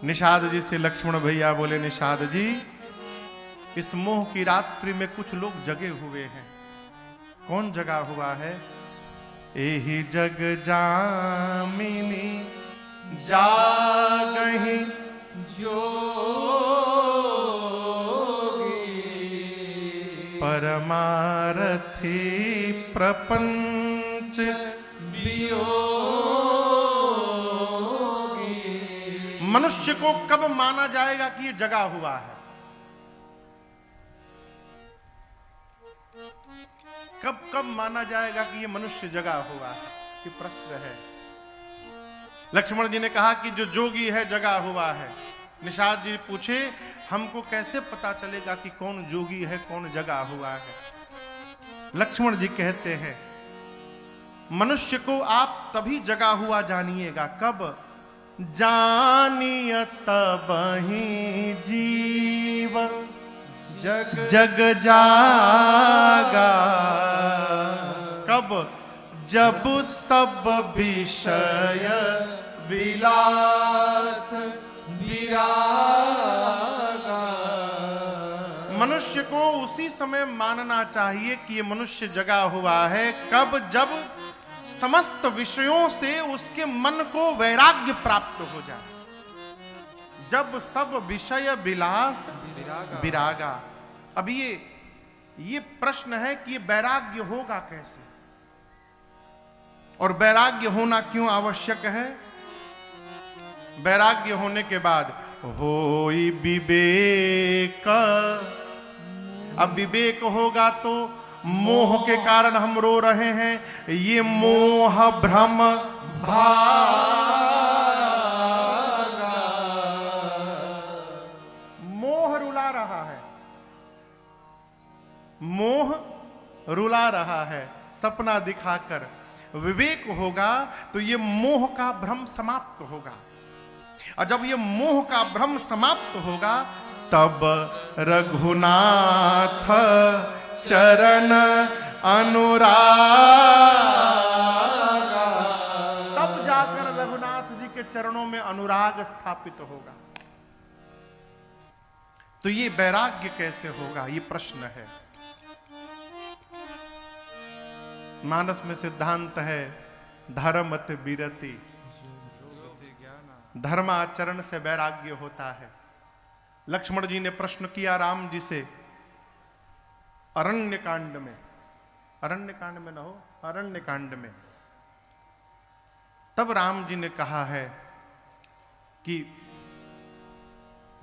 निषाद जी से लक्ष्मण भैया बोले, निषाद जी इस मोह की रात्रि में कुछ लोग जगे हुए हैं। कौन जगा हुआ है? एही जग जामिनी जागहि जोगी, परमारथी प्रपंच वियोगी। मनुष्य को कब माना जाएगा कि ये जगा हुआ है? कब कब माना जाएगा कि ये मनुष्य जगा हुआ है? ये प्रश्न है। लक्ष्मण जी ने कहा कि जो जोगी है जगा हुआ है। निषाद जी पूछे, हमको कैसे पता चलेगा कि कौन जोगी है कौन जगा हुआ है? लक्ष्मण जी कहते हैं, मनुष्य को आप तभी जगा हुआ जानिएगा। कब? जानिय तबहि जीव जग जागा। कब? जब सब विषय विलास विरागा। मनुष्य को उसी समय मानना चाहिए कि ये मनुष्य जगा हुआ है। कब? जब समस्त विषयों से उसके मन को वैराग्य प्राप्त हो जाए। जब सब विषय विलास विरागा। अब ये प्रश्न है कि ये वैराग्य होगा कैसे, और वैराग्य होना क्यों आवश्यक है? वैराग्य होने के बाद होई विवेक। अब विवेक होगा तो मोह के कारण हम रो रहे हैं, ये मोह भ्रम भागा। मोह रुला रहा है, मोह रुला रहा है सपना दिखाकर। विवेक होगा तो ये मोह का भ्रम समाप्त होगा, और जब ये मोह का भ्रम समाप्त होगा तब रघुनाथ चरण अनुराग। तब जाकर रघुनाथ जी के चरणों में अनुराग स्थापित होगा। तो ये वैराग्य कैसे होगा, ये प्रश्न है। मानस में सिद्धांत है धर्मत विरति। धर्माचरण से वैराग्य होता है। लक्ष्मण जी ने प्रश्न किया राम जी से अरण्य कांड में, अरण्य कांड में न हो, अरण्य कांड में। तब राम जी ने कहा है कि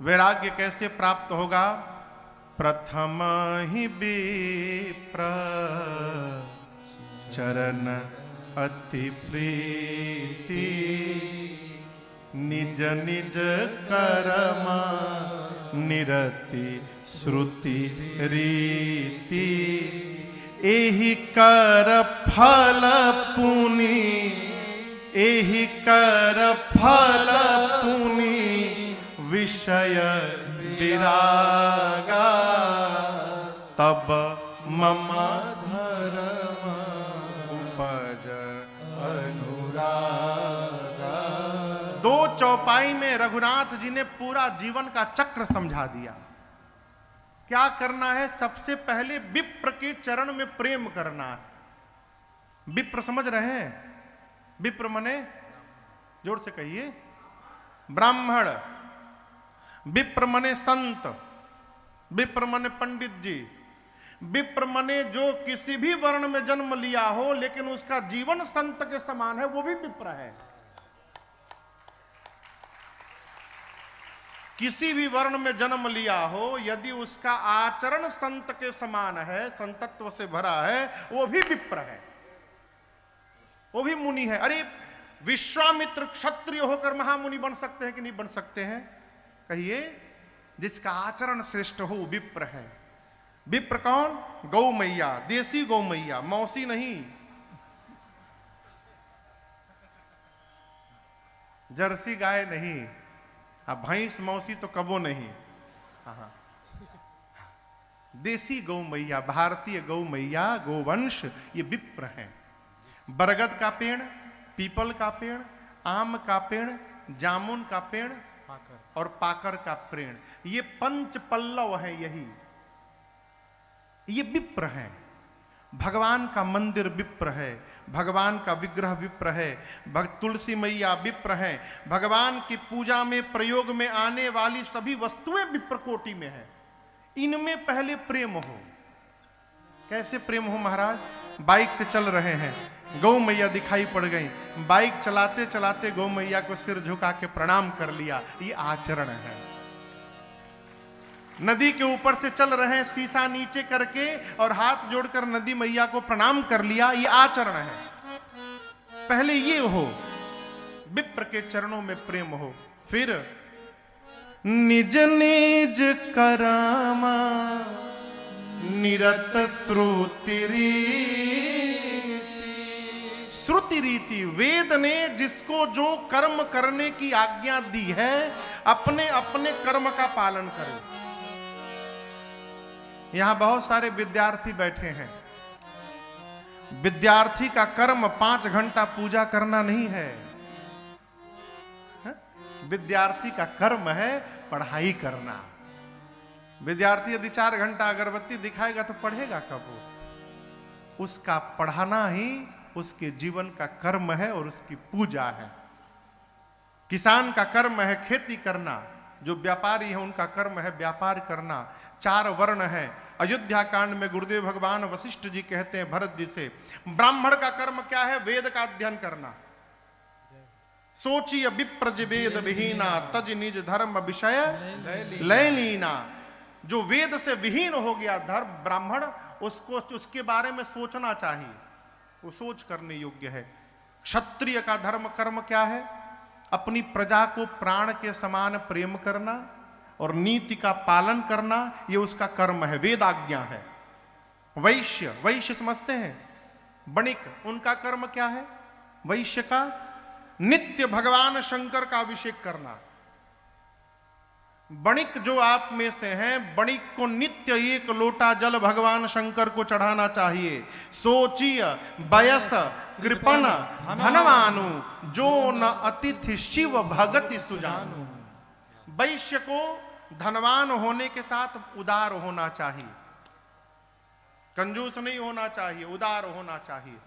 वैराग्य कैसे प्राप्त होगा? प्रथम ही विप्र चरण अति प्रीति, निज निज कर्म निरति श्रुति रीति, एहि कर फल पुनि, एहि कर फल पुनि विषय विरागा। तब मम धर्म उपज अनुरागा। दो चौपाई में रघुनाथ जी ने पूरा जीवन का चक्र समझा दिया। क्या करना है? सबसे पहले विप्र के चरण में प्रेम करना है। विप्र समझ रहे हैं? विप्र मने, जोर से कहिए, ब्राह्मण। विप्र मने संत, विप्र मने पंडित जी, विप्र मने जो किसी भी वर्ण में जन्म लिया हो लेकिन उसका जीवन संत के समान है, वो भी विप्र है। किसी भी वर्ण में जन्म लिया हो, यदि उसका आचरण संत के समान है, संतत्व से भरा है, वो भी विप्र है, वो भी मुनि है। अरे विश्वामित्र क्षत्रिय होकर महामुनि बन सकते हैं कि नहीं बन सकते हैं? कहिए। जिसका आचरण श्रेष्ठ हो विप्र है। विप्र कौन? गौ मैया, देसी गौ मैया, मौसी नहीं, जर्सी गाय नहीं। अब भैंस मौसी तो कबो नहीं। हाँ, देसी गौ मैया, भारतीय गौ मैया, गोवंश, ये विप्र हैं। बरगद का पेड़, पीपल का पेड़, आम का पेड़, जामुन का पेड़, और पाकर का प्रेम, ये पंच पल्लव है। यही ये विप्र है। भगवान का मंदिर विप्र है, भगवान का विग्रह विप्र है, तुलसी मैया विप्र है, भगवान की पूजा में प्रयोग में आने वाली सभी वस्तुएं विप्र कोटि में है। इनमें पहले प्रेम हो। कैसे प्रेम हो महाराज? बाइक से चल रहे हैं, गौ मैया दिखाई पड़ गई, बाइक चलाते चलाते गौ मैया को सिर झुका के प्रणाम कर लिया, ये आचरण है। नदी के ऊपर से चल रहे हैं, शीशा नीचे करके और हाथ जोड़कर नदी मैया को प्रणाम कर लिया, ये आचरण है। पहले ये हो, विप्र के चरणों में प्रेम हो। फिर निज निज करामा निरत श्रुति रीति। श्रुति रीति, वेद ने जिसको जो कर्म करने की आज्ञा दी है, अपने अपने कर्म का पालन करें। यहां बहुत सारे विद्यार्थी बैठे हैं। विद्यार्थी का कर्म 5 घंटा पूजा करना नहीं है। विद्यार्थी का कर्म है पढ़ाई करना। विद्यार्थी यदि 4 घंटा अगरबत्ती दिखाएगा तो पढ़ेगा कब वो? उसका पढ़ाना ही उसके जीवन का कर्म है और उसकी पूजा है। किसान का कर्म है खेती करना, जो व्यापारी है उनका कर्म है व्यापार करना। 4 वर्ण है। अयोध्या कांड में गुरुदेव भगवान वशिष्ठ जी कहते हैं भरत जी से, ब्राह्मण का कर्म क्या है? वेद का अध्ययन करना। सोचिए विप्रज वेद विहीना तज निज धर्म विषय लय लीना। जो वेद से विहीन हो गया धर्म ब्राह्मण, उसको उसके बारे में सोचना चाहिए, वो सोच करने योग्य है। क्षत्रिय का धर्म कर्म क्या है? अपनी प्रजा को प्राण के समान प्रेम करना और नीति का पालन करना, ये उसका कर्म है, वेदाज्ञा है। वैश्य, वैश्य समझते हैं? वणिक, उनका कर्म क्या है? वैश्य का नित्य भगवान शंकर का अभिषेक करना। वणिक जो आप में से हैं, वणिक को नित्य 1 लोटा जल भगवान शंकर को चढ़ाना चाहिए। सोचिय बयस कृपण धनवानु जो न अतिथि शिव भगति सुजानु। वैश्य को धनवान होने के साथ उदार होना चाहिए, कंजूस नहीं होना चाहिए, उदार होना चाहिए।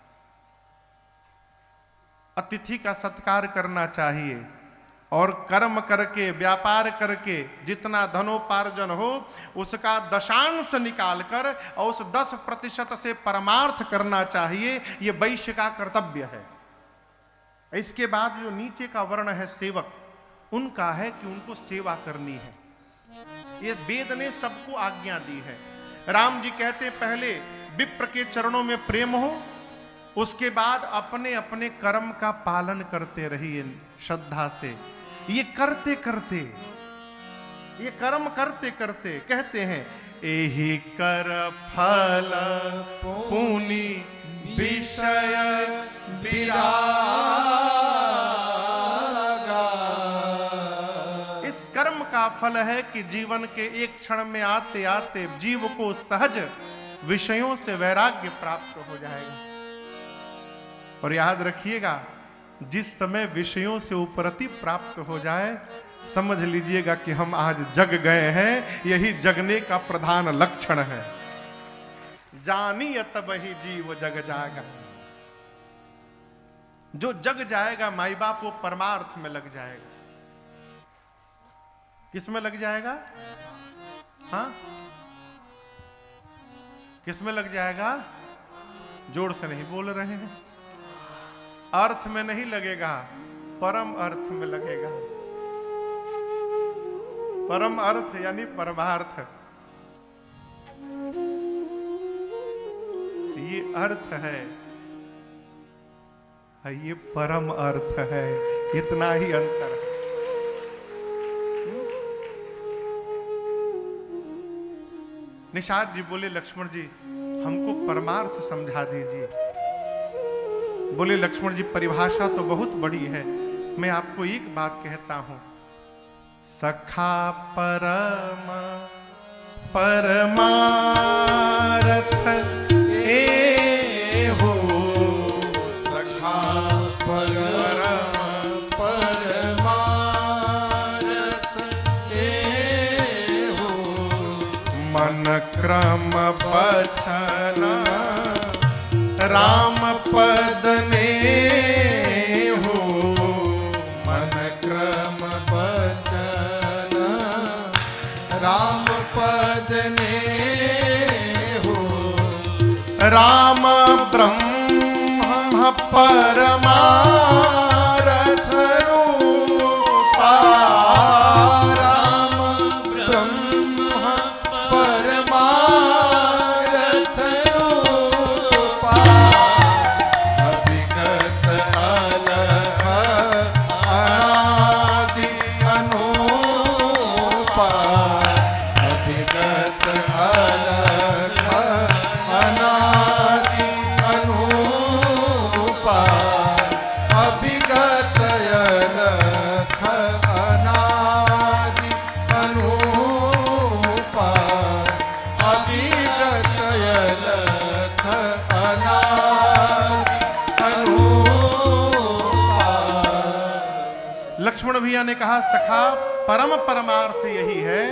अतिथि का सत्कार करना चाहिए और कर्म करके व्यापार करके जितना धनोपार्जन हो उसका दशांश निकालकर और उस 10% से परमार्थ करना चाहिए। ये वैश्य का कर्तव्य है। इसके बाद जो नीचे का वर्ण है सेवक, उनका है कि उनको सेवा करनी है। ये वेद ने सबको आज्ञा दी है। राम जी कहते पहले विप्र के चरणों में प्रेम हो, उसके बाद अपने अपने कर्म का पालन करते रहिए श्रद्धा से। ये करते करते, ये कर्म करते करते कहते हैं एहि कर फल पुनि विषय विरागा। इस कर्म का फल है कि जीवन के एक क्षण में आते आते जीव को सहज विषयों से वैराग्य प्राप्त हो जाएगा। और याद रखिएगा, जिस समय विषयों से उपरति प्राप्त हो जाए, समझ लीजिएगा कि हम आज जग गए हैं। यही जगने का प्रधान लक्षण है। जानिए तब ही जीव जग जाएगा। जो जग जाएगा माई बाप, वो परमार्थ में लग जाएगा। किस में लग जाएगा? हाँ, किस में लग जाएगा? जोर से नहीं बोल रहे हैं। अर्थ में नहीं लगेगा, परम अर्थ में लगेगा। परम अर्थ यानी परमार्थ। ये अर्थ है, ये परम अर्थ है। इतना ही अंतर है। निषाद जी बोले लक्ष्मण जी हमको परमार्थ समझा दीजिए। बोले लक्ष्मण जी परिभाषा तो बहुत बड़ी है, मैं आपको एक बात कहता हूं। सखा परम परमार्थ ए हो। सखा परम परमार्थ क्रम बचन राम पद ने हो, मन क्रम बचन राम पद ने हो, राम ब्रह्म परमारथ रूपा, राम ब्रह्म परमारथ रूपा, अभिगत अलख अनादि अनूपा, अभिगत अलख अनादि अनूपा, अभिगत अलख अनादि अनूपा, अभिगत अलख अनादि अनूपा। लक्ष्मण भैया ने कहा सखा परम परमार्थ यही है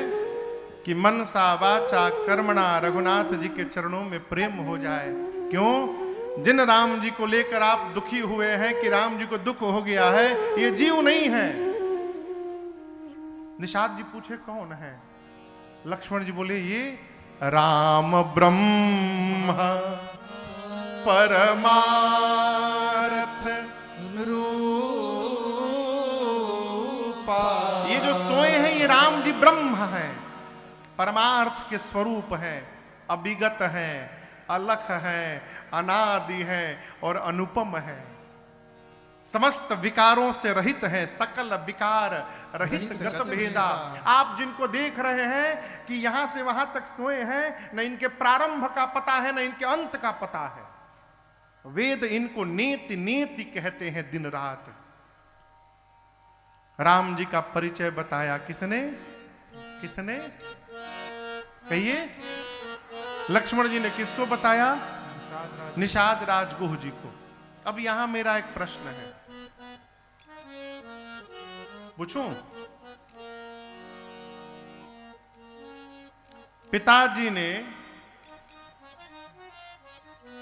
कि मनसा वाचा कर्मणा रघुनाथ जी के चरणों में प्रेम हो जाए। क्यों? जिन राम जी को लेकर आप दुखी हुए हैं कि राम जी को दुख हो गया है, ये जीव नहीं है। निषाद जी पूछे कौन है? लक्ष्मण जी बोले ये राम ब्रह्म परमार्थ रूपा, ये जो सोए हैं ये राम जी ब्रह्म हैं, परमार्थ के स्वरूप हैं, अभिगत हैं, अलख हैं, अनादि हैं और अनुपम हैं। समस्त विकारों से रहित हैं, सकल विकार रहित गत भेदा। आप जिनको देख रहे हैं कि यहां से वहां तक सोए हैं, न इनके प्रारंभ का पता है न इनके अंत का पता है। वेद इनको नेति नेति कहते हैं दिन रात। राम जी का परिचय बताया किसने? किसने? कहिए। लक्ष्मण जी ने किसको बताया? निषाद राजगुह जी को। अब यहां मेरा एक प्रश्न है, पूछूं? पिताजी ने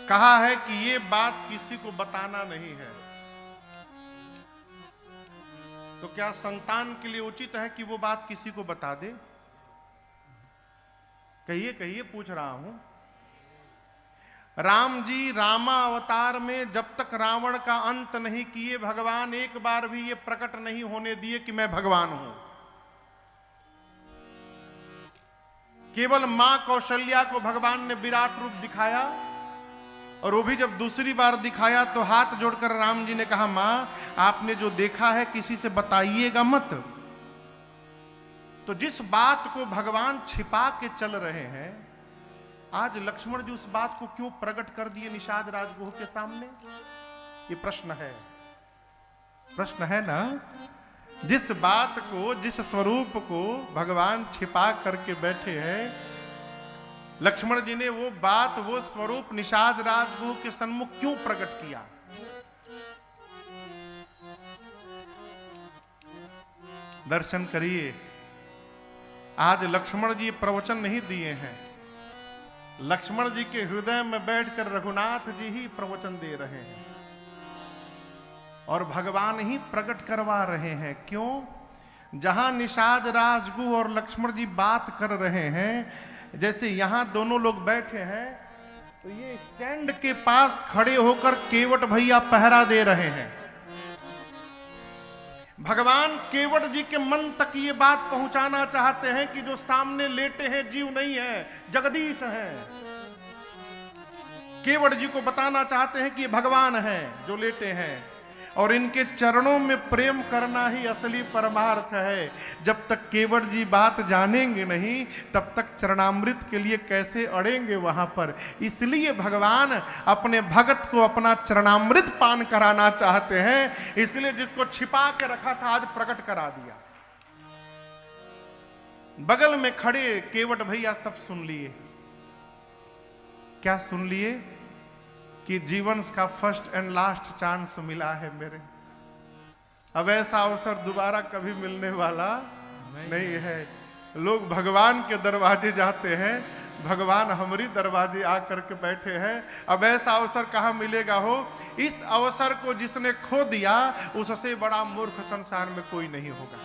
कहा है कि ये बात किसी को बताना नहीं है, तो क्या संतान के लिए उचित है कि वो बात किसी को बता दे? कहिए कहिए, पूछ रहा हूं। राम जी रामा अवतार में जब तक रावण का अंत नहीं किए, भगवान एक बार भी ये प्रकट नहीं होने दिए कि मैं भगवान हूं। केवल मां कौशल्या को भगवान ने विराट रूप दिखाया, और वो भी जब दूसरी बार दिखाया तो हाथ जोड़कर राम जी ने कहा मां आपने जो देखा है किसी से बताइएगा मत। तो जिस बात को भगवान छिपा के चल रहे हैं, आज लक्ष्मण जी उस बात को क्यों प्रकट कर दिए निषाद राजगुह के सामने? ये प्रश्न है, प्रश्न है ना। जिस बात को, जिस स्वरूप को भगवान छिपा करके बैठे हैं, लक्ष्मण जी ने वो बात, वो स्वरूप निषाद राजगुह के सन्मुख क्यों प्रकट किया? दर्शन करिए। आज लक्ष्मण जी प्रवचन नहीं दिए हैं, लक्ष्मण जी के हृदय में बैठकर रघुनाथ जी ही प्रवचन दे रहे हैं और भगवान ही प्रकट करवा रहे हैं। क्यों? जहां निषाद राजगुह और लक्ष्मण जी बात कर रहे हैं, जैसे यहां दोनों लोग बैठे हैं, तो ये स्टैंड के पास खड़े होकर केवट भैया पहरा दे रहे हैं। भगवान केवट जी के मन तक ये बात पहुंचाना चाहते हैं कि जो सामने लेटे हैं जीव नहीं है, जगदीश है। केवट जी को बताना चाहते हैं कि ये भगवान है जो लेटे हैं, और इनके चरणों में प्रेम करना ही असली परमार्थ है। जब तक केवट जी बात जानेंगे नहीं, तब तक चरणामृत के लिए कैसे अड़ेंगे वहां पर। इसलिए भगवान अपने भगत को अपना चरणामृत पान कराना चाहते हैं। इसलिए जिसको छिपा के रखा था आज प्रकट करा दिया। बगल में खड़े केवट भैया सब सुन लिए। क्या सुन लिए? कि जीवन का फर्स्ट एंड लास्ट चांस मिला है मेरे, अब ऐसा अवसर दोबारा कभी मिलने वाला नहीं है। लोग भगवान के दरवाजे जाते हैं भगवान हमारी दरवाजे आकर के बैठे हैं। अब ऐसा अवसर कहाँ मिलेगा हो। इस अवसर को जिसने खो दिया उससे बड़ा मूर्ख संसार में कोई नहीं होगा।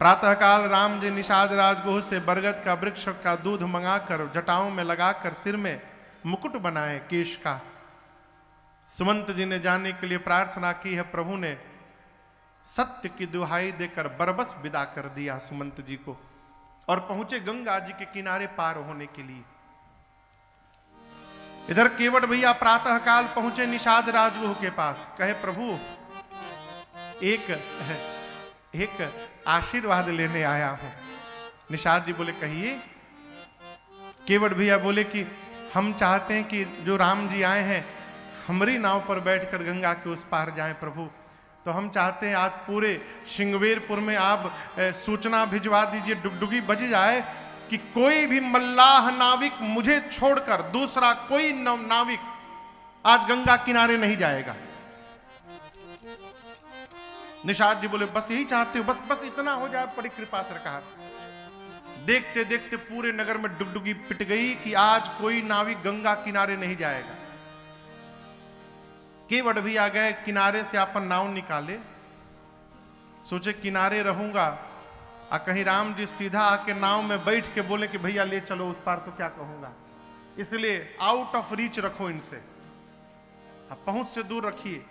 प्रातःकाल राम जी निषाद राजगुह से बरगद का वृक्ष का दूध मंगाकर जटाओं में लगाकर सिर में मुकुट बनाए केश का। सुमंत जी ने जाने के लिए प्रार्थना की है, प्रभु ने सत्य की दुहाई देकर बरबस विदा कर दिया सुमंत जी को और पहुंचे गंगा जी के किनारे पार होने के लिए। इधर केवट भैया प्रातःकाल पहुंचे निषाद राजगुह के पास, कहे प्रभु एक आशीर्वाद लेने आया हूं। निषाद जी बोले कहिए। केवट भैया बोले कि हम चाहते हैं कि जो राम जी आए हैं हमारी नाव पर बैठकर गंगा के उस पार जाएं प्रभु। तो हम चाहते हैं आज पूरे श्रृंगवेरपुर में आप सूचना भिजवा दीजिए, डुगडुगी बज जाए कि कोई भी मल्लाह नाविक मुझे छोड़कर दूसरा कोई नाविक आज गंगा किनारे नहीं जाएगा। निषाद जी बोले बस यही चाहते हो, बस इतना हो जाए, बड़ी कृपा सरकार। देखते देखते पूरे नगर में डुगडुगी पिट गई कि आज कोई नाविक गंगा किनारे नहीं जाएगा। केवट भी आ गए, किनारे से अपन नाव निकाले, सोचे किनारे रहूंगा और कहीं राम जी सीधा आके नाव में बैठ के बोले कि भैया ले चलो उस पार, तो क्या कहूंगा। इसलिए आउट ऑफ रीच रखो इनसे, अब पहुंच से दूर रखिए।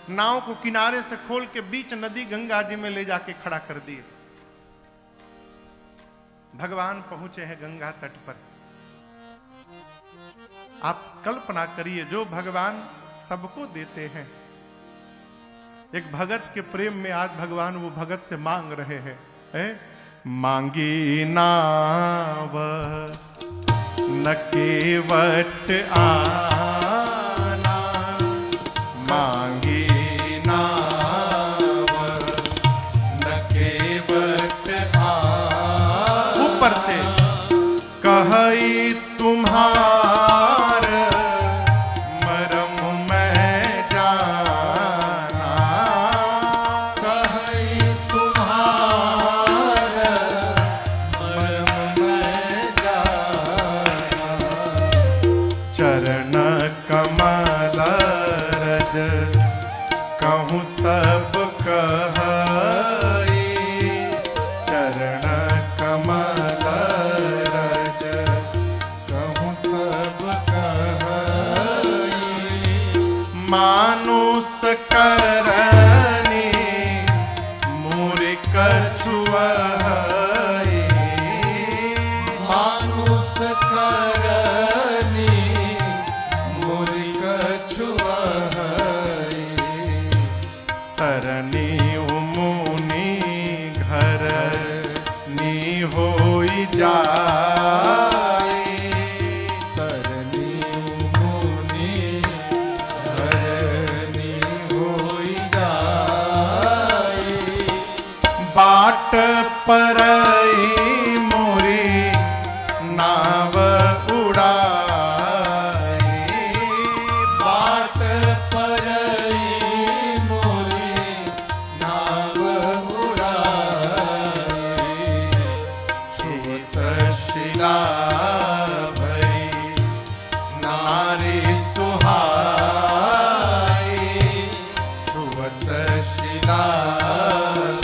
नाव को किनारे से खोल के बीच नदी गंगा जी में ले जाके खड़ा कर दिए। भगवान पहुंचे हैं गंगा तट पर। आप कल्पना करिए, जो भगवान सबको देते हैं, एक भगत के प्रेम में आज भगवान वो भगत से मांग रहे हैं, मांगी नाव न केवट आना, मांगी नाव न केवट आना, ऊपर से कही तुम्हार मरम में जाना, कहीं तुम्हार मरम में जाना, चरण कमल रज कहूँ सब कही, चरण कमल रज कहूँ सब कही, मानुष करनी मोरे कछुआई, मानुष करनी मुरी कछुआई, तरनी उमुनी घर नी होई जाई, तरनी मुनि धरनी होई जाई, बाट परई मोरी नाव उड़ाई, बाट परई मोरी नाव उड़ाई, छूत शिला भई नारी सुहाई, छुअत शिला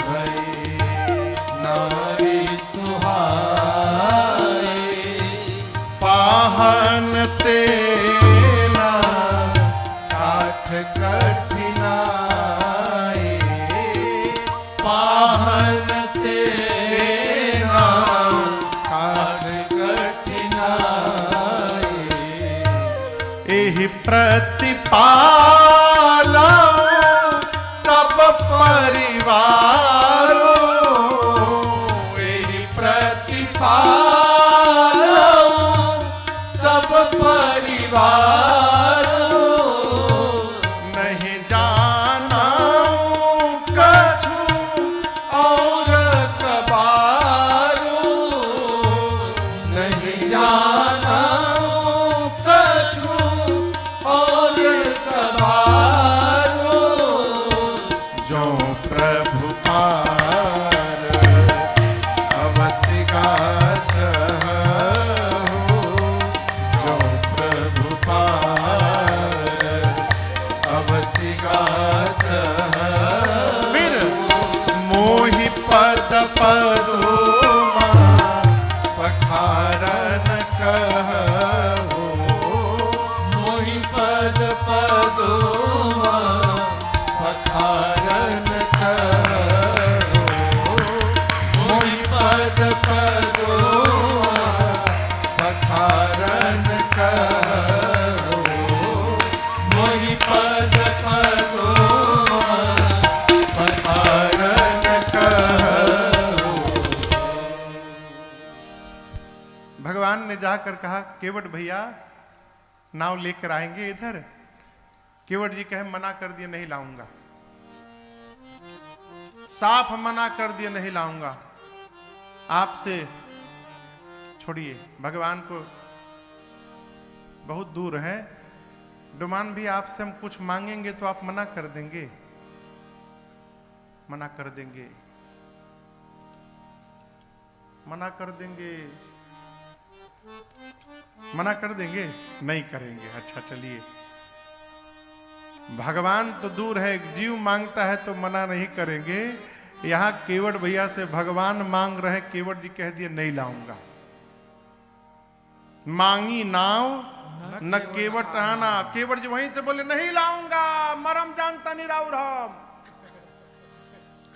भई नारी सुहाई, पाहन तेना काठ कठिनाई, पाहन तेना काठ कठिनाई, एहि प्रतिपाला सब परिवारो, एहि प्रतिपाला सब परिवार, नहीं जाना कछु और कबारो, नहीं जाना कछु और कबारो, जो प्रभु पार अवसिका पदुमा पखारन कहु मोहि पद पदुमा पखारन कहु मोहि पद पदुमा पखारन कहु मोहि पद पदुमा पखारन कहु। भगवान ने जाकर कहा केवट भैया नाव लेकर आएंगे इधर। केवट जी कहे मना कर दिए नहीं लाऊंगा, साफ मना कर दिए नहीं लाऊंगा, आपसे छोड़िए। भगवान को बहुत दूर है डुमान भी, आपसे हम कुछ मांगेंगे तो आप मना कर देंगे, मना कर देंगे, मना कर देंगे, मना कर देंगे, नहीं करेंगे। अच्छा चलिए, भगवान तो दूर है, जीव मांगता है तो मना नहीं करेंगे। यहां केवट भैया से भगवान मांग रहे, केवट जी कह दिए नहीं लाऊंगा। मांगी नाव न केवट आना। केवट जी वहीं से बोले नहीं लाऊंगा, मरम जानता नहीं राउर हम।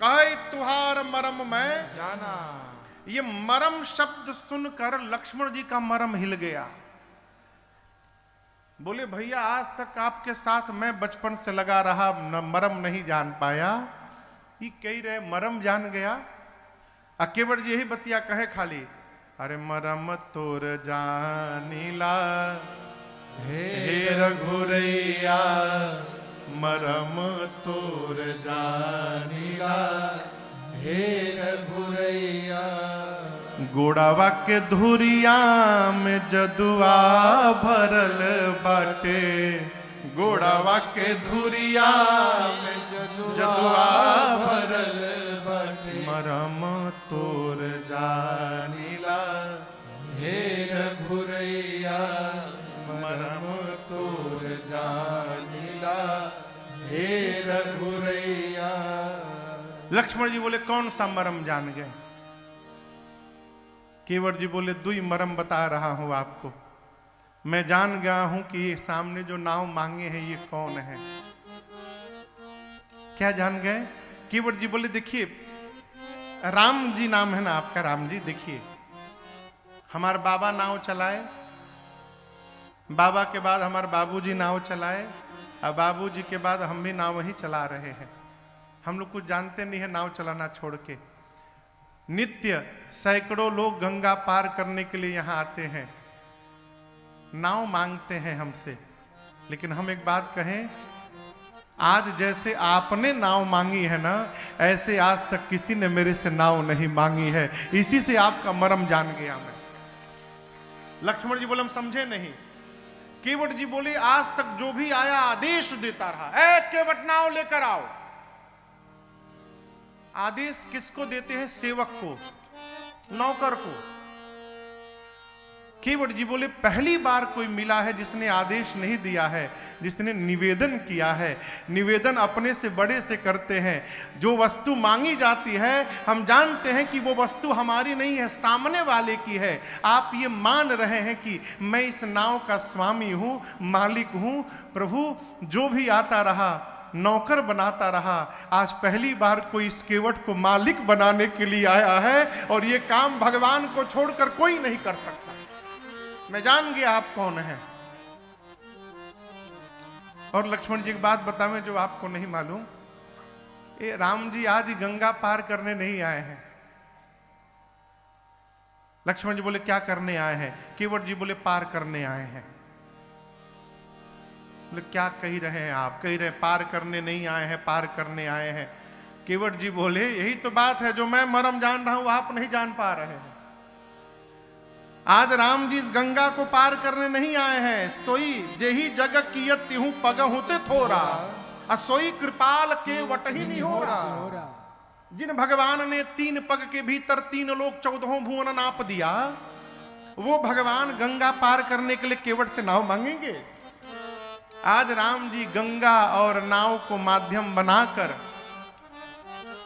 कहे तुहार मरम मैं जाना। ये मरम शब्द सुनकर लक्ष्मण जी का मरम हिल गया। बोले भैया आज तक आपके साथ मैं बचपन से लगा रहा, न मरम नहीं जान पाया, ये कही रहे मरम जान गया। केवट जी यही बतिया कहे खाली, अरे मरम तोर जानीला हे रघुरैया, मरम तोर जानीला हे रघुरैया। गोड़ावा के धुरिया में जदुआ भरल बाटे, गोड़ावा के धुरिया में जदुआ भरल बाटे, मरम तोर जानीला हे रघुरैया, मरम तोर जानीला हे रघुरैया। लक्ष्मण जी बोले कौन सा मरम जान गए? केवट जी बोले दुई मरम बता रहा हूं आपको। मैं जान गया हूं कि ये सामने जो नाव मांगे हैं ये कौन है। क्या जान गए? केवट जी बोले देखिए राम जी नाम है ना आपका, राम जी देखिए हमारे बाबा नाव चलाए, बाबा के बाद हमारे बाबूजी नाव चलाए, और बाबूजी के बाद हम भी नाव ही चला रहे हैं। हम लोग कुछ जानते नहीं है नाव चलाना छोड़ के। नित्य सैकड़ों लोग गंगा पार करने के लिए यहां आते हैं, नाव मांगते हैं हमसे। लेकिन हम एक बात कहें, आज जैसे आपने नाव मांगी है ना, ऐसे आज तक किसी ने मेरे से नाव नहीं मांगी है। इसी से आपका मरम जान गया मैं। लक्ष्मण जी बोले हम समझे नहीं। केवट जी बोले आज तक जो भी आया आदेश देता रहा, ए केवट नाव लेकर आओ। आदेश किसको देते हैं? सेवक को, नौकर को। केवट जी बोले पहली बार कोई मिला है जिसने आदेश नहीं दिया है, जिसने निवेदन किया है। निवेदन अपने से बड़े से करते हैं। जो वस्तु मांगी जाती है हम जानते हैं कि वो वस्तु हमारी नहीं है, सामने वाले की है। आप ये मान रहे हैं कि मैं इस नाव का स्वामी हूं, मालिक हूं। प्रभु जो भी आता रहा नौकर बनाता रहा, आज पहली बार कोई इस केवट को मालिक बनाने के लिए आया है, और ये काम भगवान को छोड़कर कोई नहीं कर सकता। मैं जान गया आप कौन हैं। और लक्ष्मण जी की बात बतावें जो आपको नहीं मालूम, ये राम जी आज गंगा पार करने नहीं आए हैं। लक्ष्मण जी बोले क्या करने आए हैं? केवट जी बोले पार करने आए हैं। बोले क्या कही रहे हैं आप? कही रहे पार करने नहीं आए हैं, पार करने आए हैं। केवट जी बोले यही तो बात है, जो मैं मरम जान रहा हूं आप नहीं जान पा रहे हैं। आज राम जी इस गंगा को पार करने नहीं आए हैं। सोई जेही जग कियत तिहु पग होते थोरा, असोई कृपाल के वट ही नहीं हो रहा। जिन भगवान ने 3 पग के भीतर 3 लोग 14 भुवन नाप दिया, वो भगवान गंगा पार करने के लिए केवट से नाव मांगेंगे? आज राम जी गंगा और नाव को माध्यम बनाकर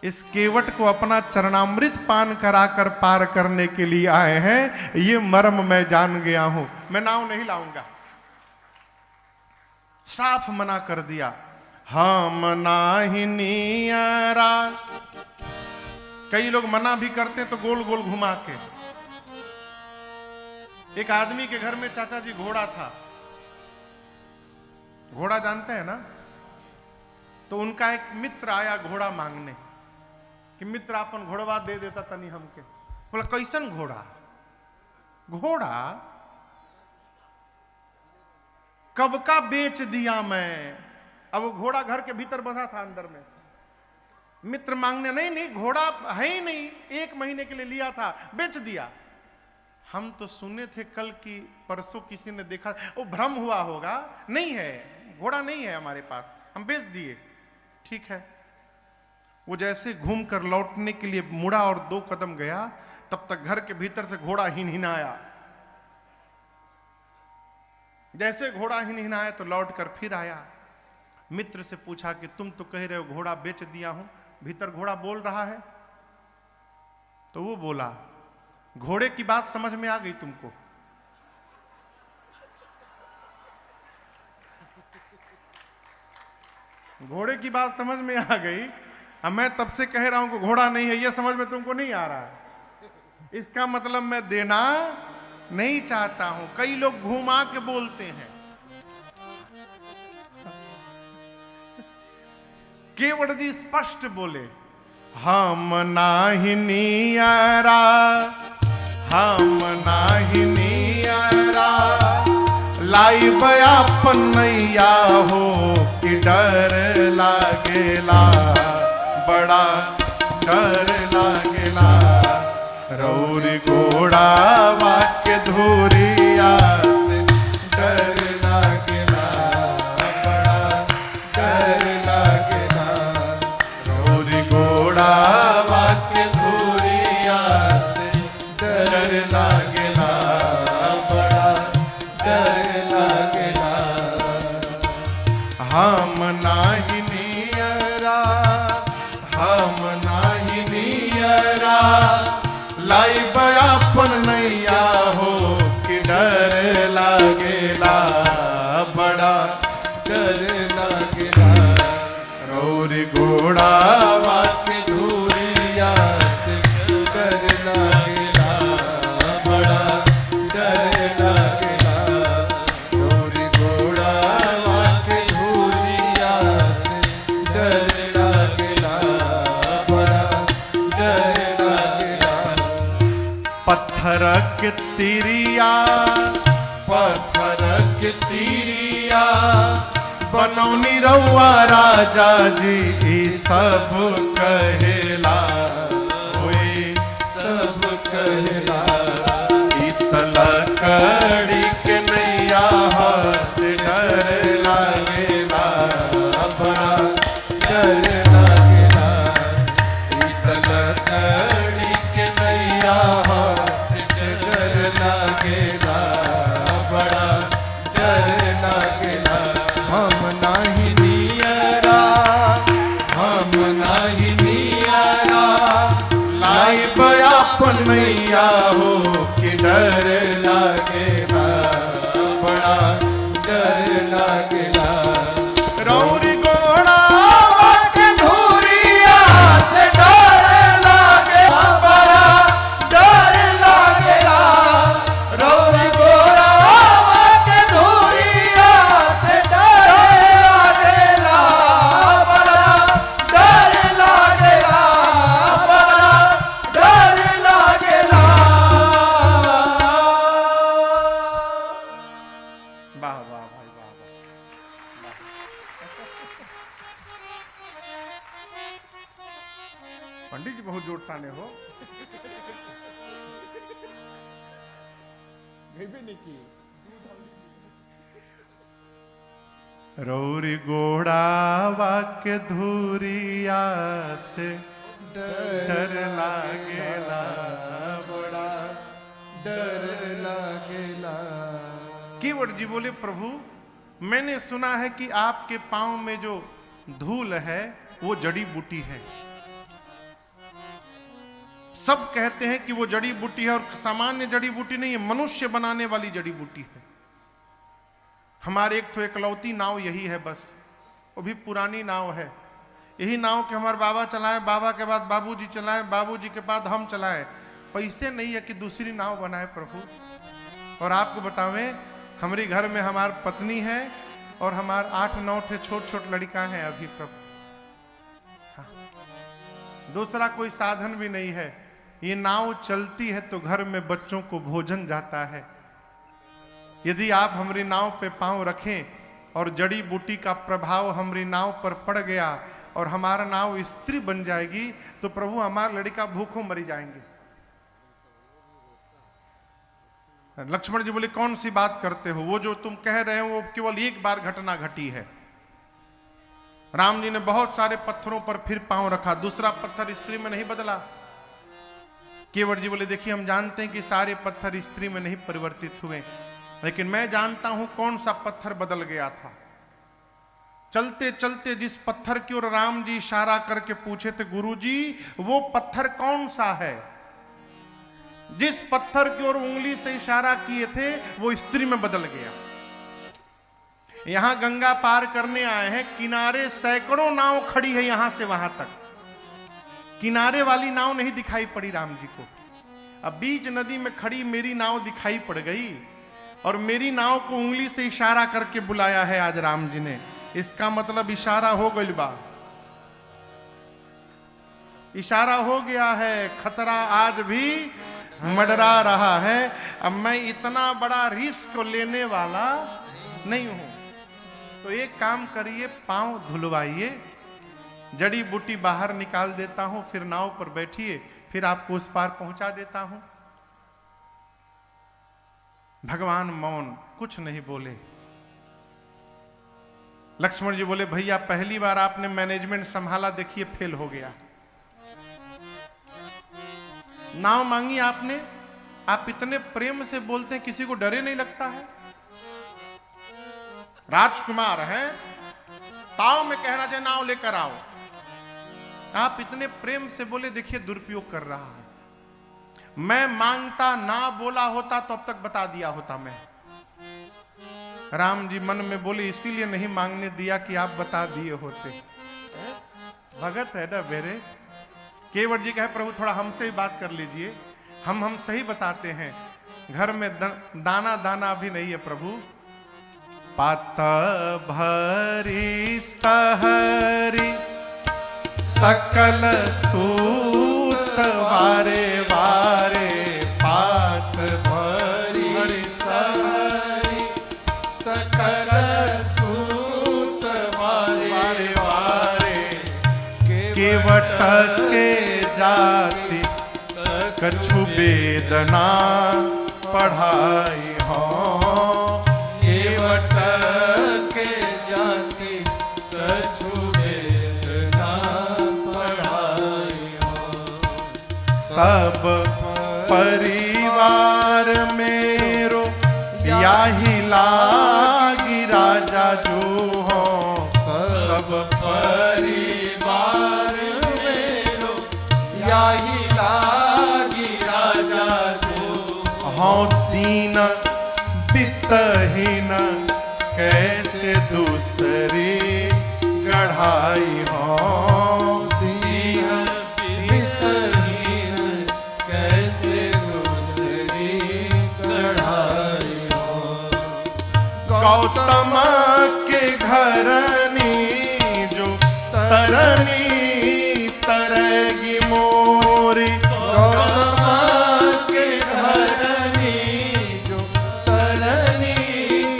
इस केवट को अपना चरणामृत पान कराकर पार करने के लिए आए हैं, ये मर्म मैं जान गया हूं, मैं नाव नहीं लाऊंगा। साफ मना कर दिया, हम नाही नियरा। कई लोग मना भी करते तो गोल गोल घुमा के। एक आदमी के घर में चाचा जी घोड़ा था, घोड़ा जानते हैं ना, तो उनका एक मित्र आया घोड़ा मांगने कि मित्र अपन घोड़वा दे देता तनी हमके। बोला कैसन घोड़ा? घोड़ा कब का बेच दिया मैं। अब वो घोड़ा घर के भीतर बंधा था अंदर में। मित्र मांगने, नहीं घोड़ा है ही नहीं, 1 महीने के लिए लिया था, बेच दिया। हम तो सुने थे कल की परसों किसी ने देखा, वो भ्रम हुआ होगा, नहीं है घोड़ा, नहीं है हमारे पास, हम बेच दिए। ठीक है। वो जैसे घूम कर लौटने के लिए मुड़ा और 2 कदम गया, तब तक घर के भीतर से घोड़ा हिनहिनाया। जैसे घोड़ा हिनहिनाया तो लौट कर फिर आया। मित्र से पूछा कि तुम तो कह रहे हो घोड़ा बेच दिया हूं, भीतर घोड़ा बोल रहा है? तो वो बोला, घोड़े की बात समझ में आ गई तुमको? घोड़े की बात समझ में आ गई। अब मैं तब से कह रहा हूं कि घोड़ा नहीं है, ये समझ में तुमको नहीं आ रहा है। इसका मतलब मैं देना नहीं चाहता हूं। कई लोग घुमा के बोलते हैं। केवट जी स्पष्ट बोले, हम नाही नियरा, हम नाही नियरा, लाई बयापन नैया हो कि डर लागेला, बड़ा डर लागेला। रौरी घोड़ा वाक्य धूरिया से डर लागेला, बड़ा डर लागेला। रौरी घोड़ा वाक्य धूरिया से डर लागेला, बड़ा डर लागेला। हम नाही नियरा, हम नाही नियरा, लाई बयापन नैया हो कि डर लागेला, बड़ा डर लागेला। रौरी घोड़ा वाक्य धूरिया से डर लागेला, बड़ा डर लागेला। रौरी घोड़ा वाक्य धूरिया से डर लागेला, बड़ा डर लागेला। पत्थर के तिरिया, पत्थर के तिरिया, बनौनी रउआ राजा जी, ई सब कहेला, ओए सब कहेला। इतल कड़ी के नैया से डर लागेला, बड़ा डर लागेला। इतल कड़ी के नैया से डर लागेला, बड़ा डर लागेला। हम नाही नियरा, हम नाही नियरा, लाई बयापन नैया हो कि डर लागेला, बड़ा डर लागेला। रौरी घोड़ा वाक्य धूरिया से डर लागेला, बड़ा डर लागेला। रौरी घोड़ा वाक्य धूरिया से डर लागेला, बड़ा डर लागेला, बड़ा डर लागेला। वाह वाह भाई वाह वाह। पंडित जी बहुत जोर ताने हो, भी नहीं की। रौरी घोड़ा वाक्य धूरिया से डर लागेला, बड़ा डर लागेला। केवट जी बोले, प्रभु मैंने सुना है कि आपके पांव में जो धूल है वो जड़ी बूटी है, सब कहते हैं कि वो जड़ी बूटी है, और सामान्य जड़ी बूटी नहीं है, मनुष्य बनाने वाली जड़ी बूटी है। हमारे एक तो एकलौती नाव यही है बस, वो भी पुरानी नाव है। यही नाव के हमारे बाबा चलाए, बाबा के बाद बाबूजी चलाए, बाबूजी के बाद हम चलाए। पैसे नहीं है कि दूसरी नाव बनाए प्रभु। और आपको बतावें, हमारे घर में हमारी पत्नी है और हमारे 8-9 छोट छोट लड़का हैं अभी प्रभु। हाँ। दूसरा कोई साधन भी नहीं है। ये नाव चलती है तो घर में बच्चों को भोजन जाता है। यदि आप हमारी नाव पे पांव रखें और जड़ी बूटी का प्रभाव हमारी नाव पर पड़ गया और हमारा नाव स्त्री बन जाएगी, तो प्रभु हमारा लड़का भूखों मरी जाएंगे। लक्ष्मण जी बोले, कौन सी बात करते हो? वो जो तुम कह रहे हो वो केवल एक बार घटना घटी है। राम जी ने बहुत सारे पत्थरों पर फिर पांव रखा, दूसरा पत्थर स्त्री में नहीं बदला। केवट जी बोले, देखिए हम जानते हैं कि सारे पत्थर स्त्री में नहीं परिवर्तित हुए, लेकिन मैं जानता हूं कौन सा पत्थर बदल गया था। चलते चलते जिस पत्थर की ओर राम जी इशारा करके पूछे थे, गुरुजी वो पत्थर कौन सा है? जिस पत्थर की ओर उंगली से इशारा किए थे वो स्त्री में बदल गया। यहां गंगा पार करने आए हैं, किनारे सैकड़ों नाव खड़ी है, यहां से वहां तक किनारे वाली नाव नहीं दिखाई पड़ी राम जी को। अब बीच नदी में खड़ी मेरी नाव दिखाई पड़ गई, और मेरी नाव को उंगली से इशारा करके बुलाया है आज राम जी ने। इसका मतलब इशारा हो गई बा, इशारा हो गया है। खतरा आज भी मंडरा रहा है। अब मैं इतना बड़ा रिस्क लेने वाला नहीं हूं। तो एक काम करिए, पांव धुलवाइए, जड़ी बूटी बाहर निकाल देता हूं, फिर नाव पर बैठिए, फिर आपको उस पार पहुंचा देता हूं। भगवान मौन, कुछ नहीं बोले। लक्ष्मण जी बोले, भैया पहली बार आपने मैनेजमेंट संभाला, देखिए फेल हो गया। नाव मांगी आपने, आप इतने प्रेम से बोलते हैं, किसी को डरे नहीं लगता है? राजकुमार हैं, ताव में कह रहा है नाव लेकर आओ, आप इतने प्रेम से बोले, देखिए दुरुपयोग कर रहा है। मैं मांगता ना बोला होता तो अब तक बता दिया होता मैं। राम जी मन में बोले, इसीलिए नहीं मांगने दिया कि आप बता दिए होते। भगत है ना मेरे। केवट जी कहे, प्रभु थोड़ा हमसे ही बात कर लीजिए, हम सही बताते हैं। घर में दाना दाना भी नहीं है प्रभु। पात भरी सहरी सकल सूत वारे वारे, पात भरी सहरी सकल सूत वारे वारे, केवट के जाति कछु वेदना पढ़ाई हो। केवट के जाति कछु वेदना पढ़ाई हो। सब परिवार मेरो याही लागी राजा जो हो। सब परिवार मेरो याही लागी राजा जो हो। दीन बितहीन कैसे दूसरी गढ़ाई हो। दीन बितहीन कैसे दूसरी गढ़ाई हो। गौतम के घरनी जो तरनी तरगी मोरी। गौतम के घरनी जो तरनी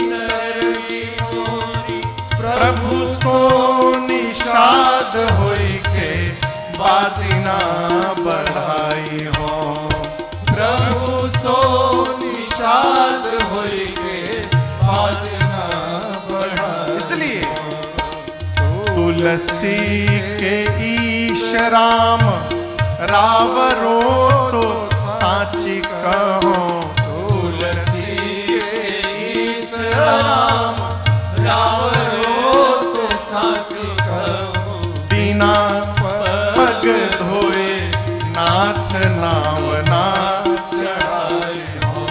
तरगी मोरी। प्रभु सो निषाद होई के बादिना बढ़ाई हो। प्रभु सो निषाद होई के बादिना बढ़ाई। इसलिए तुलसी के ईश राम रावरो तो साची कहो। तुलसी के ईश राम रावरो तो साची कहो। बिना पग धोए नाथ नाम ना चढ़ाए हो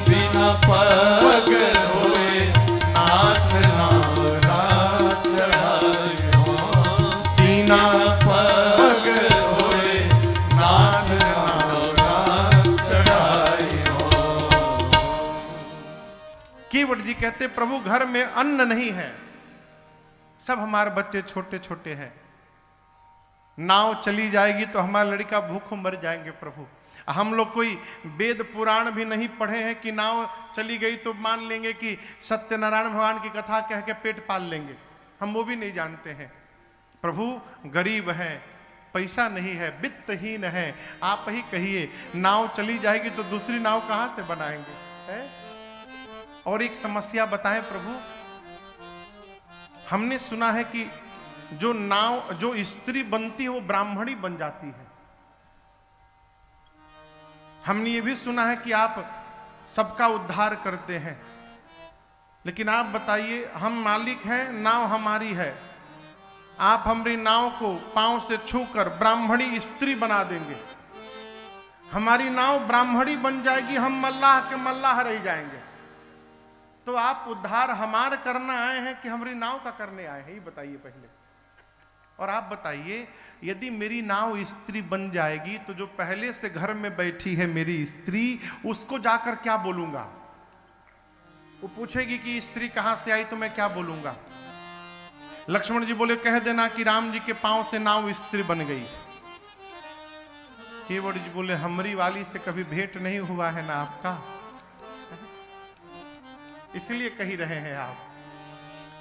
बिना पग धोए नाथ नाम ना चढ़ाए हो दीना पग धोए नाथ नाम ना चढ़ाए हो। केवट जी कहते प्रभु घर में अन्न नहीं है, सब हमारे बच्चे छोटे छोटे हैं, नाव चली जाएगी तो हमारा लड़का भूखों मर जाएंगे प्रभु। हम लोग कोई वेद पुराण भी नहीं पढ़े हैं कि नाव चली गई तो मान लेंगे कि सत्यनारायण भगवान की कथा कह के पेट पाल लेंगे, हम वो भी नहीं जानते हैं। प्रभु गरीब हैं, पैसा नहीं है, वित्तहीन है, आप ही कहिए नाव चली जाएगी तो दूसरी नाव कहां से बनाएंगे है? और एक समस्या बताएं प्रभु, हमने सुना है कि जो स्त्री बनती है वो ब्राह्मणी बन जाती है। हमने ये भी सुना है कि आप सबका उद्धार करते हैं, लेकिन आप बताइए, हम मालिक हैं, नाव हमारी है, आप हमारी नाव को पांव से छूकर ब्राह्मणी स्त्री बना देंगे, हमारी नाव ब्राह्मणी बन जाएगी, हम मल्लाह के मल्लाह रह जाएंगे। तो आप उद्धार हमार करना आए हैं कि हमारी नाव का करने आए हैं, ये बताइए पहले। और आप बताइए, यदि मेरी नाव स्त्री बन जाएगी तो जो पहले से घर में बैठी है मेरी स्त्री, उसको जाकर क्या बोलूंगा? वो पूछेगी कि स्त्री कहां से आई, तो मैं क्या बोलूंगा? लक्ष्मण जी बोले कह देना कि राम जी के पांव से नाव स्त्री बन गई। केवट जी बोले हमरी वाली से कभी भेंट नहीं हुआ है ना आपका, इसलिए कही रहे हैं आप।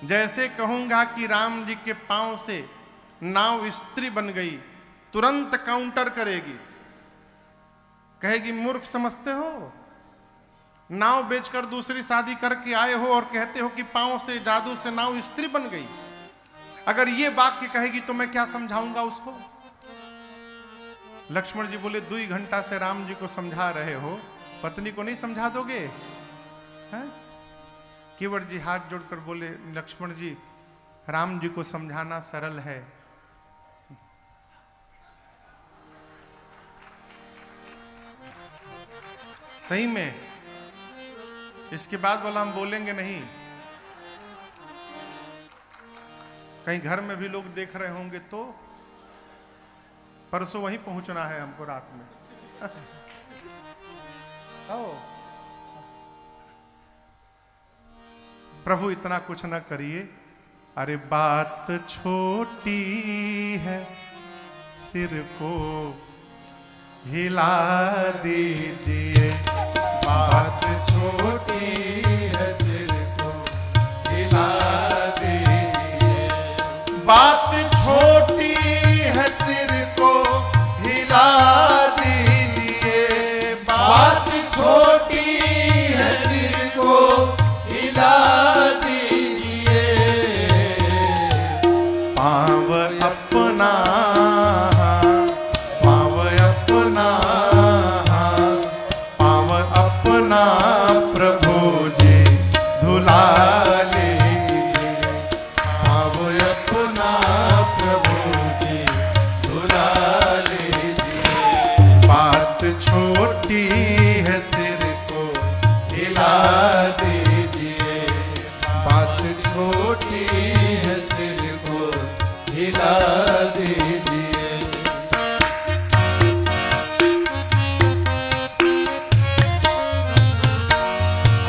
जैसे कहूंगा कि राम जी के पांव से नाव स्त्री बन गई, तुरंत काउंटर करेगी, कहेगी मूर्ख समझते हो, नाव बेचकर दूसरी शादी करके आए हो और कहते हो कि पांव से जादू से नाव स्त्री बन गई। अगर ये वाक्य कहेगी तो मैं क्या समझाऊंगा उसको? लक्ष्मण जी बोले 2 घंटा से राम जी को समझा रहे हो, पत्नी को नहीं समझा दोगे? हैं? केवट जी हाथ जोड़कर बोले लक्ष्मण जी, राम जी को समझाना सरल है, सही में। इसके बाद वाला हम बोलेंगे नहीं, कहीं घर में भी लोग देख रहे होंगे तो परसों वहीं पहुंचना है हमको रात में। आओ प्रभु इतना कुछ ना करिए, अरे बात छोटी है सिर को हिला दीजिए, बात छोटी है सिर को हिला दीजिए, बात छोटी है सिर को हिला दीजिए, बात छोटी है सिर को हिला दीजिए, पाँव अपना प्रभु जी धुला लीजिए, पाँव अपना प्रभु जी धुला लीजिए, बात छोटी है सिर को हिला दीजिए, बात छोटी है सिर को हिला दीजिए।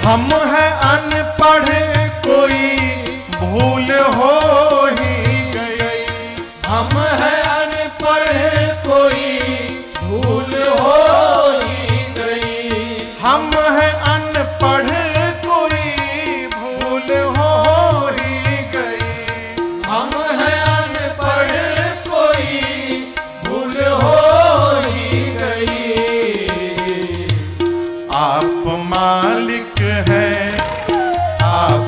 हम हैं अनपढ़ कोई भूल हो ही गई, हम हैं अनपढ़ कोई भूल हो ही गई, हम हैं अनपढ़ कोई भूल हो ही गई, हम हैं अनपढ़ कोई भूल हो ही गई, आप मालिक हैं, आप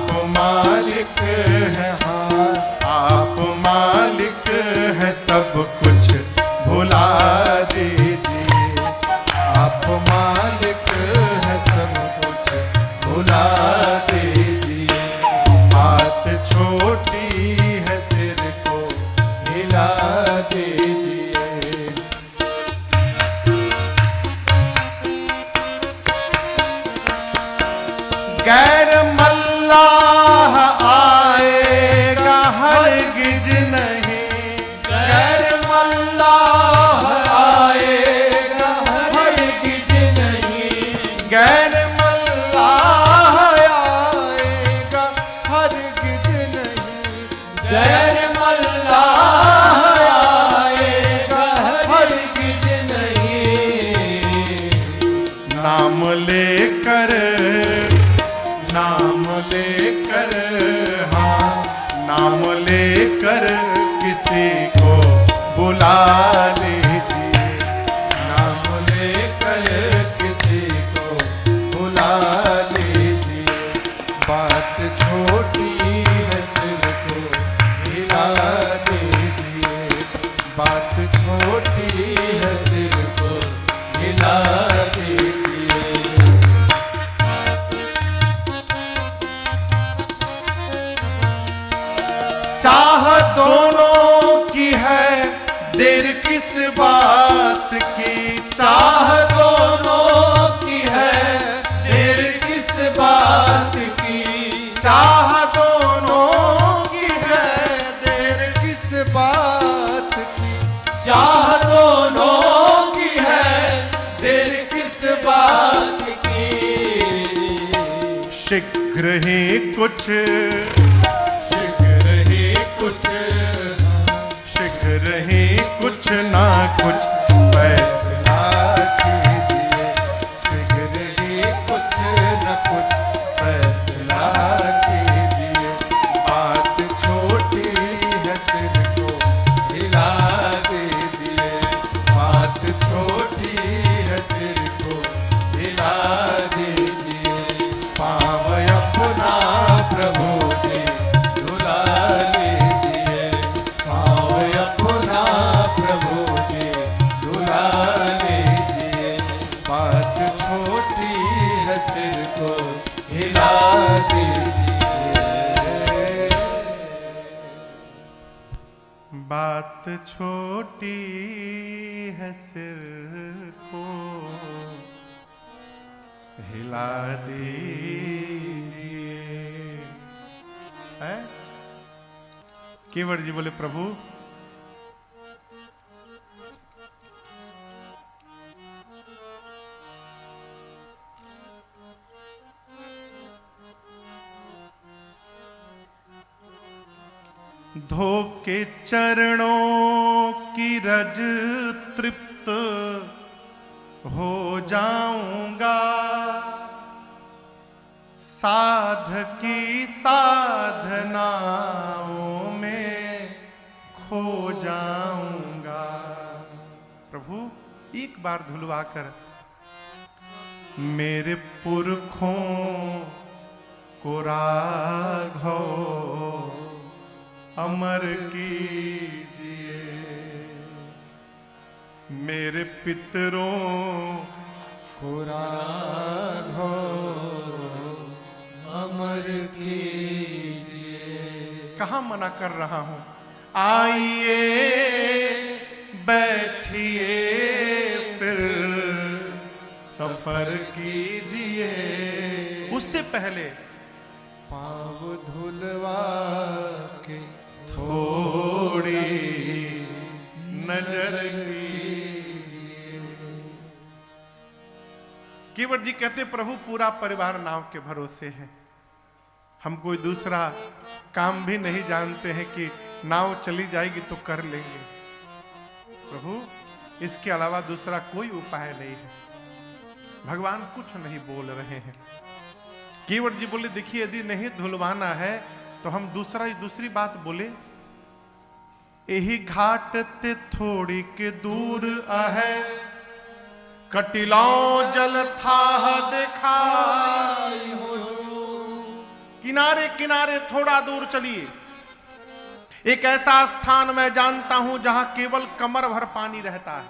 लीज नहीं। नाम लेकर हाँ, नाम लेकर किसी को बुला लीजिए, नाम लेकर किसी को बुला लीजिए। बात छोटी है सिर को हिला दीजिए, बात छोटी है सिर को हिला दीजिए। चाह दोनों की है, देर किस बात की, चाह दोनों की है, देर किस बात की। चाह दोनों की है, देर किस बात की। चाह दोनों की है, देर किस बात की। शीघ्र ही कुछ, शीघ्र ही कुछ, शीघ्र ही कुछ ना कुछ फैसला कीजिए। शीघ्र ही कुछ न कुछ फैसला कीजिए। बात छोटी है सिर को हिला दीजिए, बात छोटी है सिर को हिला दीजिए। पाँव अपना प्रभु जी झुला लीजिए, पाँव अपना प्रभु जी झुला लीजिए। बात छोटी है सिर को हिला दीजिए। बात छोटी है सिर को हिला दीजिए। है? केवट जी बोले प्रभु धो के चरणों की रज तृप्त हो जाऊंगा, साध की साधनाओं में खो जाऊंगा। प्रभु एक बार धुलवा कर मेरे पुरखों को राघव अमर कीजिए, मेरे पितरों को राघव अमर कीजिए। कहाँ मना कर रहा हूं? आइए बैठिए फिर सफर कीजिए। उससे पहले पाँव धुलवा के थोड़ी नजर कीजिए। केवट जी कहते प्रभु पूरा परिवार नाव के भरोसे है, हम कोई दूसरा काम भी नहीं जानते हैं कि नाव चली जाएगी तो कर लेंगे। प्रभु इसके अलावा दूसरा कोई उपाय नहीं है। भगवान कुछ नहीं बोल रहे हैं। केवट जी बोले देखिए यदि नहीं धुलवाना है तो हम दूसरी बात बोले, यही घाट ते थोड़ी के दूर आहे, कटिलाओ जल था दिखाई हो। किनारे किनारे थोड़ा दूर चलिए, एक ऐसा स्थान मैं जानता हूं जहां केवल कमर भर पानी रहता है,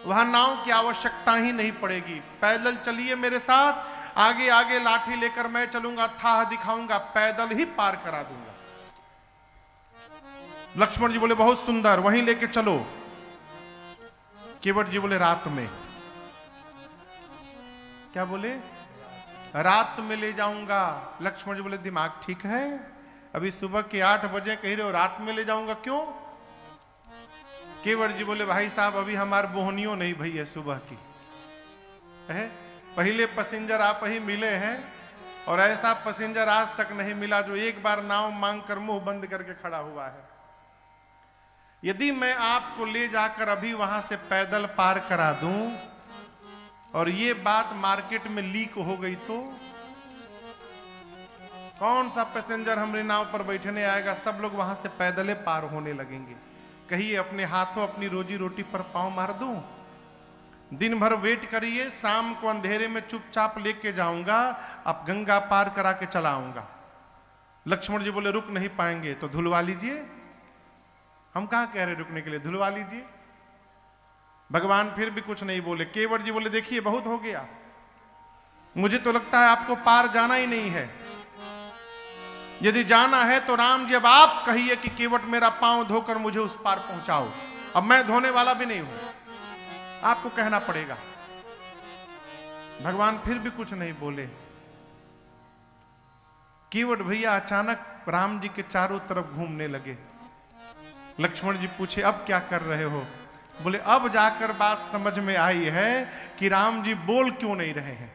वहां नाव की आवश्यकता ही नहीं पड़ेगी। पैदल चलिए मेरे साथ, आगे आगे लाठी लेकर मैं चलूंगा, था दिखाऊंगा, पैदल ही पार करा दूंगा। लक्ष्मण जी बोले बहुत सुंदर, वहीं लेके चलो। केवट जी बोले रात में। क्या बोले? रात में ले जाऊंगा। लक्ष्मण जी बोले दिमाग ठीक है? अभी सुबह के 8 बजे कह रहे हो रात में ले जाऊंगा, क्यों? केवट जी बोले भाई साहब अभी हमार बोहनियों नहीं भई है सुबह की है? पहले पैसेंजर आप ही मिले हैं और ऐसा पैसेंजर आज तक नहीं मिला जो एक बार नाव मांग कर मुंह बंद करके खड़ा हुआ है। यदि मैं आपको ले जाकर अभी वहां से पैदल पार करा दूं और ये बात मार्केट में लीक हो गई तो कौन सा पैसेंजर हमारे नाव पर बैठने आएगा? सब लोग वहां से पैदल पार होने लगेंगे। कहिए अपने हाथों अपनी रोजी रोटी पर पांव मार दूं? दिन भर वेट करिए, शाम को अंधेरे में चुपचाप लेके जाऊंगा, अब गंगा पार करा के चला आऊंगा। लक्ष्मण जी बोले रुक नहीं पाएंगे तो धुलवा लीजिए। हम कहां कह रहे रुकने के लिए, धुलवा लीजिए। भगवान फिर भी कुछ नहीं बोले। केवट जी बोले देखिए बहुत हो गया, मुझे तो लगता है आपको पार जाना ही नहीं है। यदि जाना है तो राम जी अब आप कहिए कि केवट मेरा पांव धोकर मुझे उस पार पहुंचाओ। अब मैं धोने वाला भी नहीं हूं, आपको कहना पड़ेगा। भगवान फिर भी कुछ नहीं बोले। केवट भैया अचानक राम जी के चारों तरफ घूमने लगे। लक्ष्मण जी पूछे अब क्या कर रहे हो? बोले अब जाकर बात समझ में आई है कि राम जी बोल क्यों नहीं रहे हैं।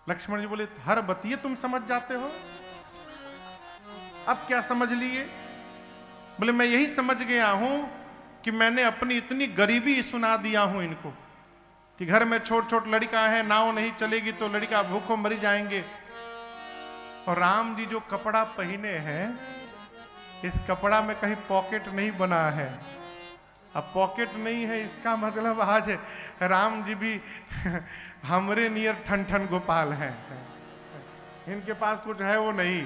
लक्ष्मण जी बोले हर बतिये तुम समझ जाते हो, अब क्या समझ लिए? बोले मैं यही समझ गया हूं कि मैंने अपनी इतनी गरीबी सुना दिया हूं इनको कि घर में छोट छोट लड़का है, नाव नहीं चलेगी तो लड़का भूखों मरी जाएंगे। और राम जी जो कपड़ा पहने हैं, इस कपड़ा में कहीं पॉकेट नहीं बना है। अब पॉकेट नहीं है इसका मतलब आज राम जी भी हमरे नियर ठन ठन गोपाल हैं, इनके पास कुछ है वो नहीं।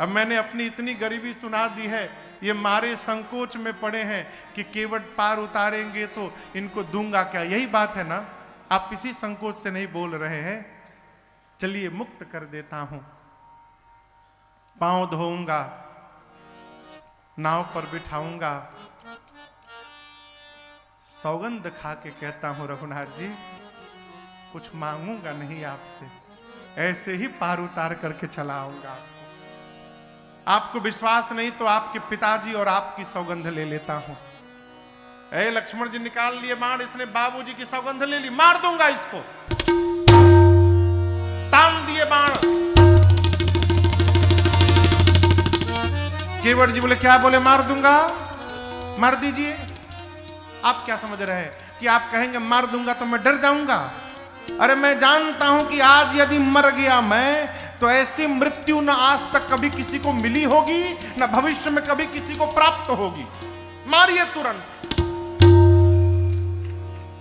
अब मैंने अपनी इतनी गरीबी सुना दी है, ये मारे संकोच में पड़े हैं कि केवट पार उतारेंगे तो इनको दूंगा क्या। यही बात है ना, आप इसी संकोच से नहीं बोल रहे हैं। चलिए मुक्त कर देता हूं, पांव धोऊंगा, नाव पर बिठाऊंगा, सौगंध खा के कहता हूं रघुनाथ जी कुछ मांगूंगा नहीं आपसे, ऐसे ही पार उतार करके चला आऊंगा। आपको विश्वास नहीं तो आपके पिताजी और आपकी सौगंध ले लेता हूं। ए लक्ष्मण जी निकाल लिए बाण, इसने बाबूजी की सौगंध ले ली, मार दूंगा इसको। तान दिए बाण। केवट जी बोले क्या? बोले मार दूंगा। मार दीजिए। आप क्या समझ रहे हैं कि आप कहेंगे मार दूंगा तो मैं डर जाऊंगा? अरे मैं जानता हूं कि आज यदि मर गया मैं तो ऐसी मृत्यु न आज तक कभी किसी को मिली होगी, न भविष्य में कभी किसी को प्राप्त होगी। मारिए तुरंत।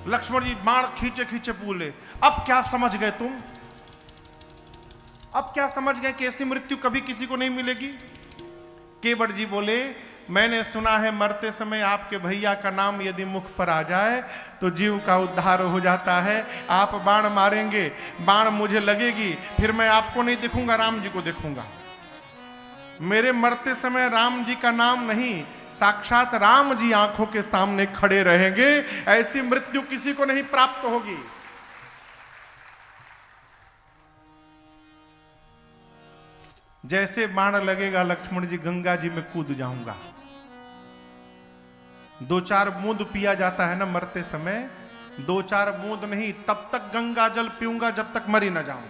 लक्ष्मण जी बाण खींचे खींचे बोले अब क्या समझ गए तुम? अब क्या समझ गए कि ऐसी मृत्यु कभी किसी को नहीं मिलेगी? केवट जी बोले मैंने सुना है मरते समय आपके भैया का नाम यदि मुख पर आ जाए तो जीव का उद्धार हो जाता है। आप बाण मारेंगे, बाण मुझे लगेगी, फिर मैं आपको नहीं देखूंगा, राम जी को देखूंगा। मेरे मरते समय राम जी का नाम नहीं, साक्षात राम जी आंखों के सामने खड़े रहेंगे। ऐसी मृत्यु किसी को नहीं प्राप्त होगी। जैसे बाण लगेगा लक्ष्मण जी गंगा जी में कूद जाऊंगा। 2-4 बूंद पिया जाता है ना मरते समय, 2-4 बूंद नहीं, तब तक गंगा जल पीऊंगा जब तक मरी ना जाऊं।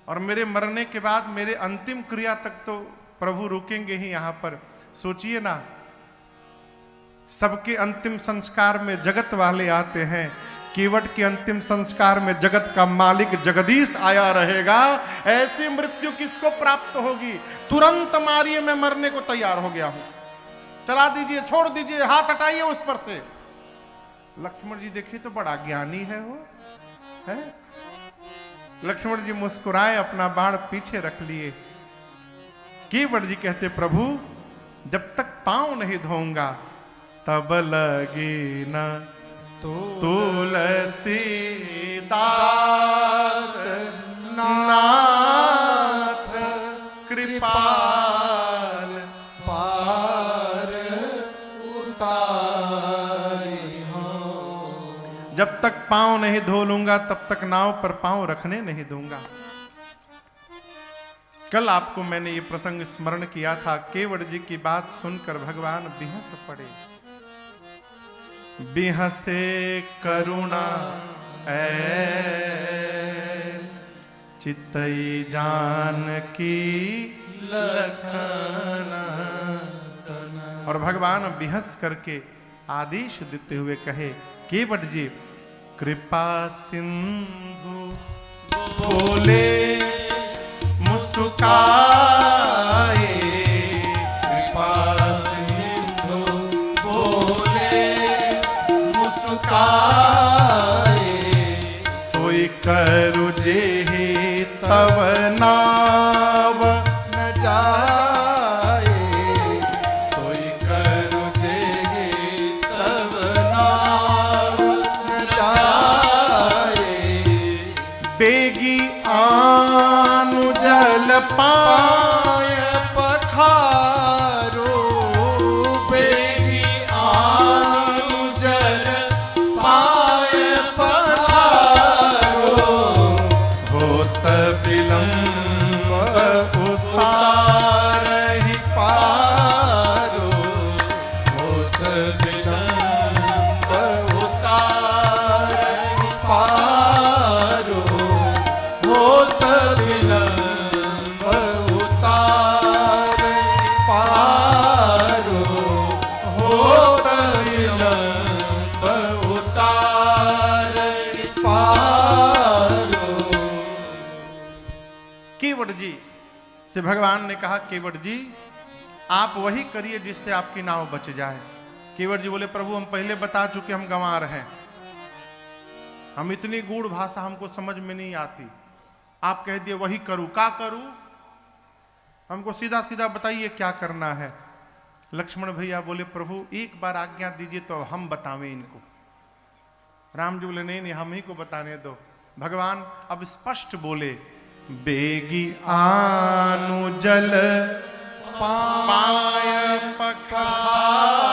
और मेरे मरने के बाद मेरे अंतिम क्रिया तक तो प्रभु रुकेंगे ही यहां पर। सोचिए ना, सबके अंतिम संस्कार में जगत वाले आते हैं, केवट के अंतिम संस्कार में जगत का मालिक जगदीश आया रहेगा। ऐसी मृत्यु किसको प्राप्त होगी? तुरंत मारिए, मैं मरने को तैयार हो गया हूं। चला दीजिए, छोड़ दीजिए, हाथ हटाइए उस पर से। लक्ष्मण जी देखिए तो बड़ा ज्ञानी है वो, है? लक्ष्मण जी मुस्कुराए, अपना बाण पीछे रख लिए। केवट जी कहते प्रभु जब तक पांव नहीं धोऊंगा तब लगी न तुलसीदास नाथ कृपाल पार उतारी हो। जब तक पांव नहीं धो लूंगा तब तक नाव पर पांव रखने नहीं दूंगा। कल आपको मैंने ये प्रसंग स्मरण किया था। केवट जी की बात सुनकर भगवान बिहस पड़े। बिहसे करुणा चितई जान की लखना और भगवान बिहस करके आदेश देते हुए कहे, केवट जी कृपा सिंधु बोले मुस्काए, कृपा सिंधु बोले मुस्काए, सोई करु जेहि तव नाव न जाए, सोई करु जेहि तव नाव न जाए, बेगी आनु जल पाय पखारो, बेगी आनु जल पाय पखारो, होत विलंब उतारहि पारो, होत विलंब उतारहि पारो, होत विलंब उतारहि पारो, होत विलंब उतारहि पारो। केवट जी से भगवान ने कहा, केवट जी आप वही करिए जिससे आपकी नाव बच जाए। केवट जी बोले, प्रभु हम पहले बता चुके हम गंवार हैं, हम इतनी गूढ़ भाषा हमको समझ में नहीं आती, आप कह दिए वही करूं, क्या करूं, हमको सीधा सीधा बताइए क्या करना है। लक्ष्मण भैया बोले, प्रभु एक बार आज्ञा दीजिए तो हम बतावें इनको। राम जी बोले, नहीं नहीं हम ही को बताने दो। भगवान अब स्पष्ट बोले, बेगी आनु जल पाय पखारो,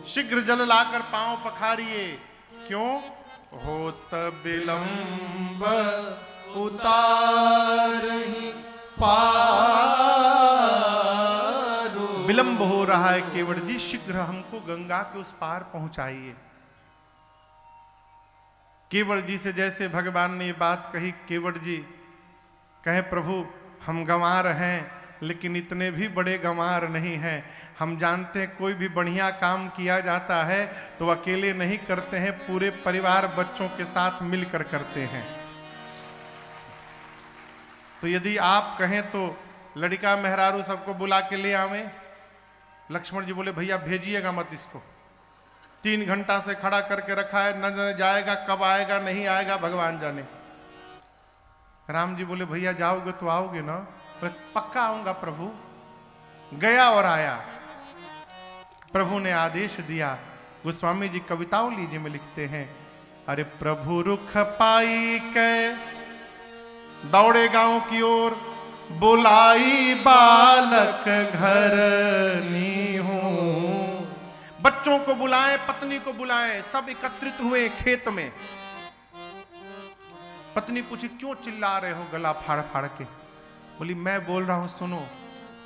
शीघ्र जल लाकर पांव पखारिए। क्यों? होत विलंब उतारहि पारो, विलंब हो रहा है केवट जी, शीघ्र हमको गंगा के उस पार पहुंचाइए। केवट जी से जैसे भगवान ने ये बात कही, केवट जी कहे, प्रभु हम गंवार हैं लेकिन इतने भी बड़े गंवार नहीं हैं, हम जानते हैं कोई भी बढ़िया काम किया जाता है तो अकेले नहीं करते हैं, पूरे परिवार बच्चों के साथ मिलकर करते हैं। तो यदि आप कहें तो लड़का मेहरारू सबको बुला के ले आवें। लक्ष्मण जी बोले, भैया भेजिएगा मत इसको, 3 घंटा से खड़ा करके रखा है, न जाने जाएगा कब आएगा नहीं आएगा भगवान जाने। राम जी बोले, भैया जाओगे तो आओगे ना? बोले, पक्का आऊंगा प्रभु। गया और आया। प्रभु ने आदेश दिया। गोस्वामी जी कविताओं लीजिए में लिखते हैं, अरे प्रभु रुख पाई के दौड़े गांव की ओर, बुलाई बालक घर नीहू। बच्चों को बुलाएं, पत्नी को बुलाएं, सब एकत्रित हुए खेत में। पत्नी पूछी, क्यों चिल्ला रहे हो गला फाड़ फाड़ के? बोली, मैं बोल रहा हूं सुनो,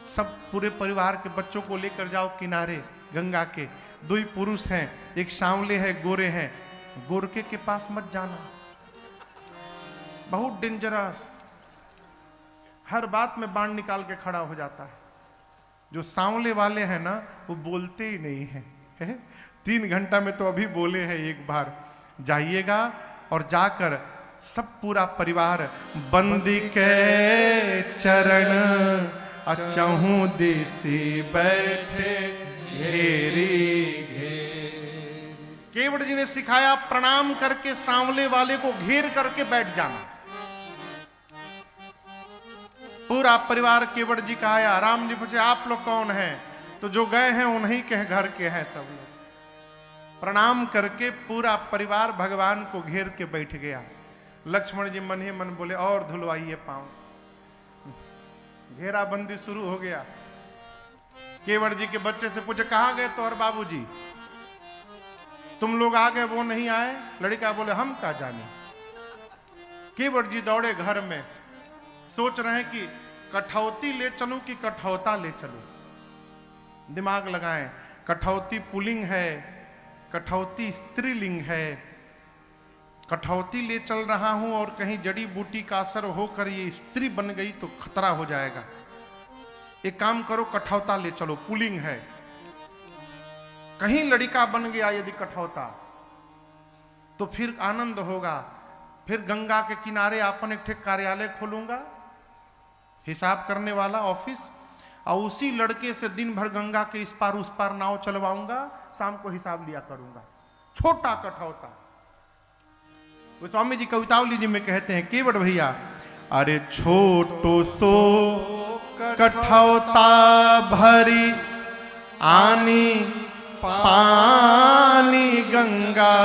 सब पूरे परिवार के बच्चों को लेकर जाओ किनारे गंगा के। 2 पुरुष हैं, एक सांवले है गोरे हैं, गोरके के पास मत जाना, बहुत डेंजरस, हर बात में बाण निकाल के खड़ा हो जाता है। जो सांवले वाले हैं ना वो बोलते ही नहीं हैं, 3 घंटा में तो अभी बोले हैं एक बार। जाइएगा और जाकर सब पूरा परिवार बंदी के चरण अचहु देसी बैठे घेरी घेर। केवट जी ने सिखाया प्रणाम करके सांवले वाले को घेर करके बैठ जाना। पूरा परिवार केवट जी का आया। राम जी पूछे, आप लोग कौन हैं? तो जो गए हैं उन्हीं के घर के हैं सब लोग। प्रणाम करके पूरा परिवार भगवान को घेर के बैठ गया। लक्ष्मण जी मन ही मन बोले, और धुलवाइए पांव। घेराबंदी शुरू हो गया। केवट जी के बच्चे से पूछे, कहां गए तो और बाबूजी? तुम लोग आ गए, वो नहीं आए? लड़का बोले, हम क्या जाने। केवट जी दौड़े घर में, सोच रहे हैं कि कठौती ले चलूं कि कठौता ले चलूं। दिमाग लगाएं, कठौती पुल्लिंग है, कठौती स्त्रीलिंग है। कठौती ले चल रहा हूं और कहीं जड़ी बूटी का असर होकर ये स्त्री बन गई तो खतरा हो जाएगा। एक काम करो, कठौता ले चलो, पुलिंग है, कहीं लड़का बन गया यदि कठौता तो फिर आनंद होगा। फिर गंगा के किनारे अपन एक कार्यालय खोलूंगा, हिसाब करने वाला ऑफिस, और उसी लड़के से दिन भर गंगा के इस पार उस पार नाव चलवाऊंगा, शाम को हिसाब लिया करूंगा। छोटा कठौता। वो स्वामी जी कवितावली जी में कहते हैं, केवट भैया, अरे छोटो सो कठौता भरी आनी पानी गंगा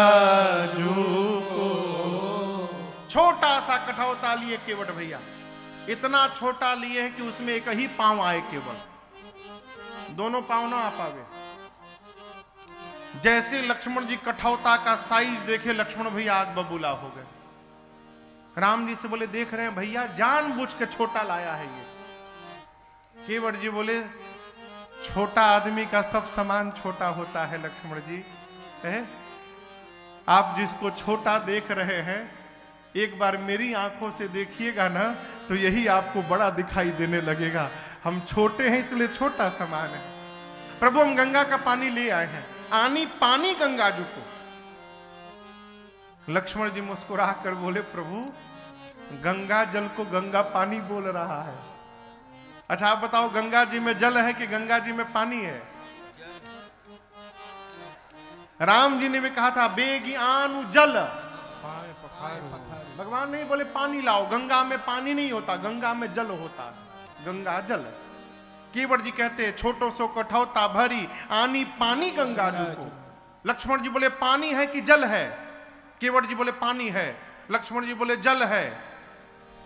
जू को। छोटा सा कठौता लिए केवट भैया, इतना छोटा लिए है कि उसमें एक ही पांव आए, केवल दोनों पांव ना आ पावे। जैसे लक्ष्मण जी कठौता का साइज देखे, लक्ष्मण भैया आग बबूला हो गए। राम जी से बोले, देख रहे हैं भैया, जानबूझ के छोटा लाया है ये। केवट जी बोले, छोटा आदमी का सब सामान छोटा होता है लक्ष्मण जी, है? आप जिसको छोटा देख रहे हैं, एक बार मेरी आंखों से देखिएगा ना तो यही आपको बड़ा दिखाई देने लगेगा। हम छोटे हैं इसलिए छोटा सामान है। प्रभु, हम गंगा का पानी ले आए हैं, आनी पानी गंगा जी को। लक्ष्मण जी मुस्कुरा कर बोले, प्रभु गंगा जल को गंगा पानी बोल रहा है। अच्छा आप बताओ, गंगा जी में जल है कि गंगा जी में पानी है? राम जी ने भी कहा था, बेगी आनु जल, भगवान नहीं बोले पानी लाओ, गंगा में पानी नहीं होता, गंगा में जल होता है, गंगा जल। केवट जी कहते हैं, छोटो सो कठौता भरी आनी पानी गंगा जी को। लक्ष्मण जी बोले, पानी है कि जल है? केवट जी बोले, पानी है। लक्ष्मण जी बोले, जल है।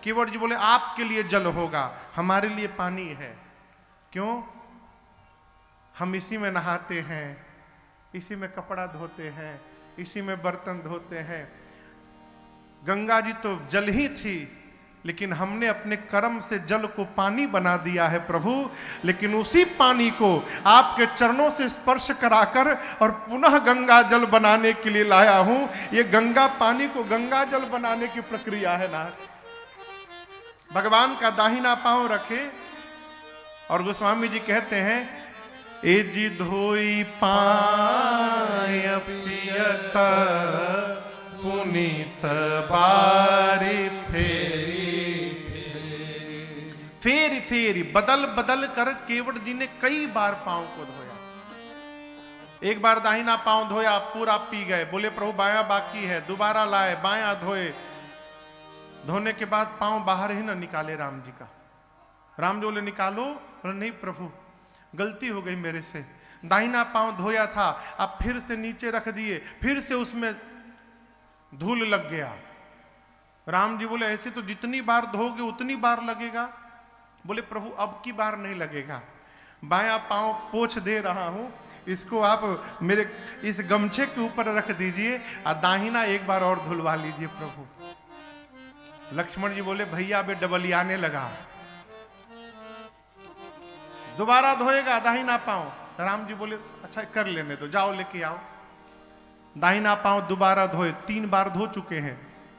केवट जी बोले, आपके लिए जल होगा, हमारे लिए पानी है। क्यों? हम इसी में नहाते हैं, इसी में कपड़ा धोते हैं, इसी में बर्तन धोते हैं। गंगा जी तो जल ही थी, लेकिन हमने अपने कर्म से जल को पानी बना दिया है प्रभु। लेकिन उसी पानी को आपके चरणों से स्पर्श कराकर और पुनः गंगा जल बनाने के लिए लाया हूं। ये गंगा पानी को गंगा जल बनाने की प्रक्रिया है ना। भगवान का दाहिना पांव रखे और गोस्वामी जी कहते हैं, ए जी धोई पाय पियत पुनीत बारी फेरी फेरी बदल बदल कर केवट जी ने कई बार पांव को धोया। एक बार दाहिना पांव धोया, पूरा पी गए, बोले प्रभु बायां बाकी है, दोबारा लाए, बायां धोए। धोने के बाद पांव बाहर ही ना निकाले राम जी का। राम जी बोले निकालो, बोले नहीं प्रभु गलती हो गई मेरे से, दाहिना पांव धोया था, अब फिर से नीचे रख दिए, फिर से उसमें धूल लग गया। राम जी बोले ऐसे तो जितनी बार धोगे उतनी बार लगेगा। बोले प्रभु अब की बार नहीं लगेगा, बायां पांव पोंछ दे रहा हूं, इसको आप मेरे इस गमछे के ऊपर रख दीजिए और दाहिना एक बार और धुलवा लीजिए प्रभु। लक्ष्मण जी बोले भैया बे डबलियाने लगा, दोबारा धोएगा दाहिना पांव। राम जी बोले अच्छा कर लेने दो, जाओ लेके आओ। दाहिना पांव दोबारा धोए, 3 बार धो चुके हैं।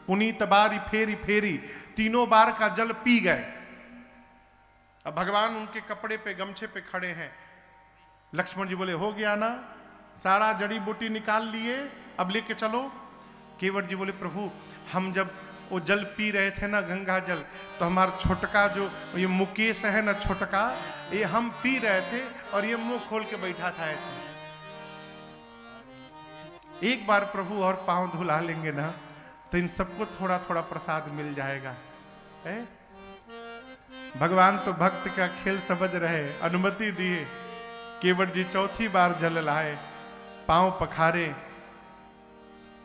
पुनीत बारी फेरी फेरी, तीनों बार का जल पी गए। अब भगवान उनके कपड़े पे गमछे पे खड़े हैं। लक्ष्मण जी बोले हो गया ना, सारा जड़ी बूटी निकाल लिए, अब लेके चलो। केवट जी बोले प्रभु हम जब वो जल पी रहे थे ना गंगा जल, तो हमारा छोटका जो ये मुकेश है ना छोटका, ये हम पी रहे थे और ये मुंह खोल के बैठा था ऐसे। एक बार प्रभु और पांव धुला लेंगे ना तो इन सबको थोड़ा थोड़ा प्रसाद मिल जाएगा। है? भगवान तो भक्त का खेल समझ रहे, अनुमति दिए। केवट जी चौथी बार जल लाए, पांव पखारे।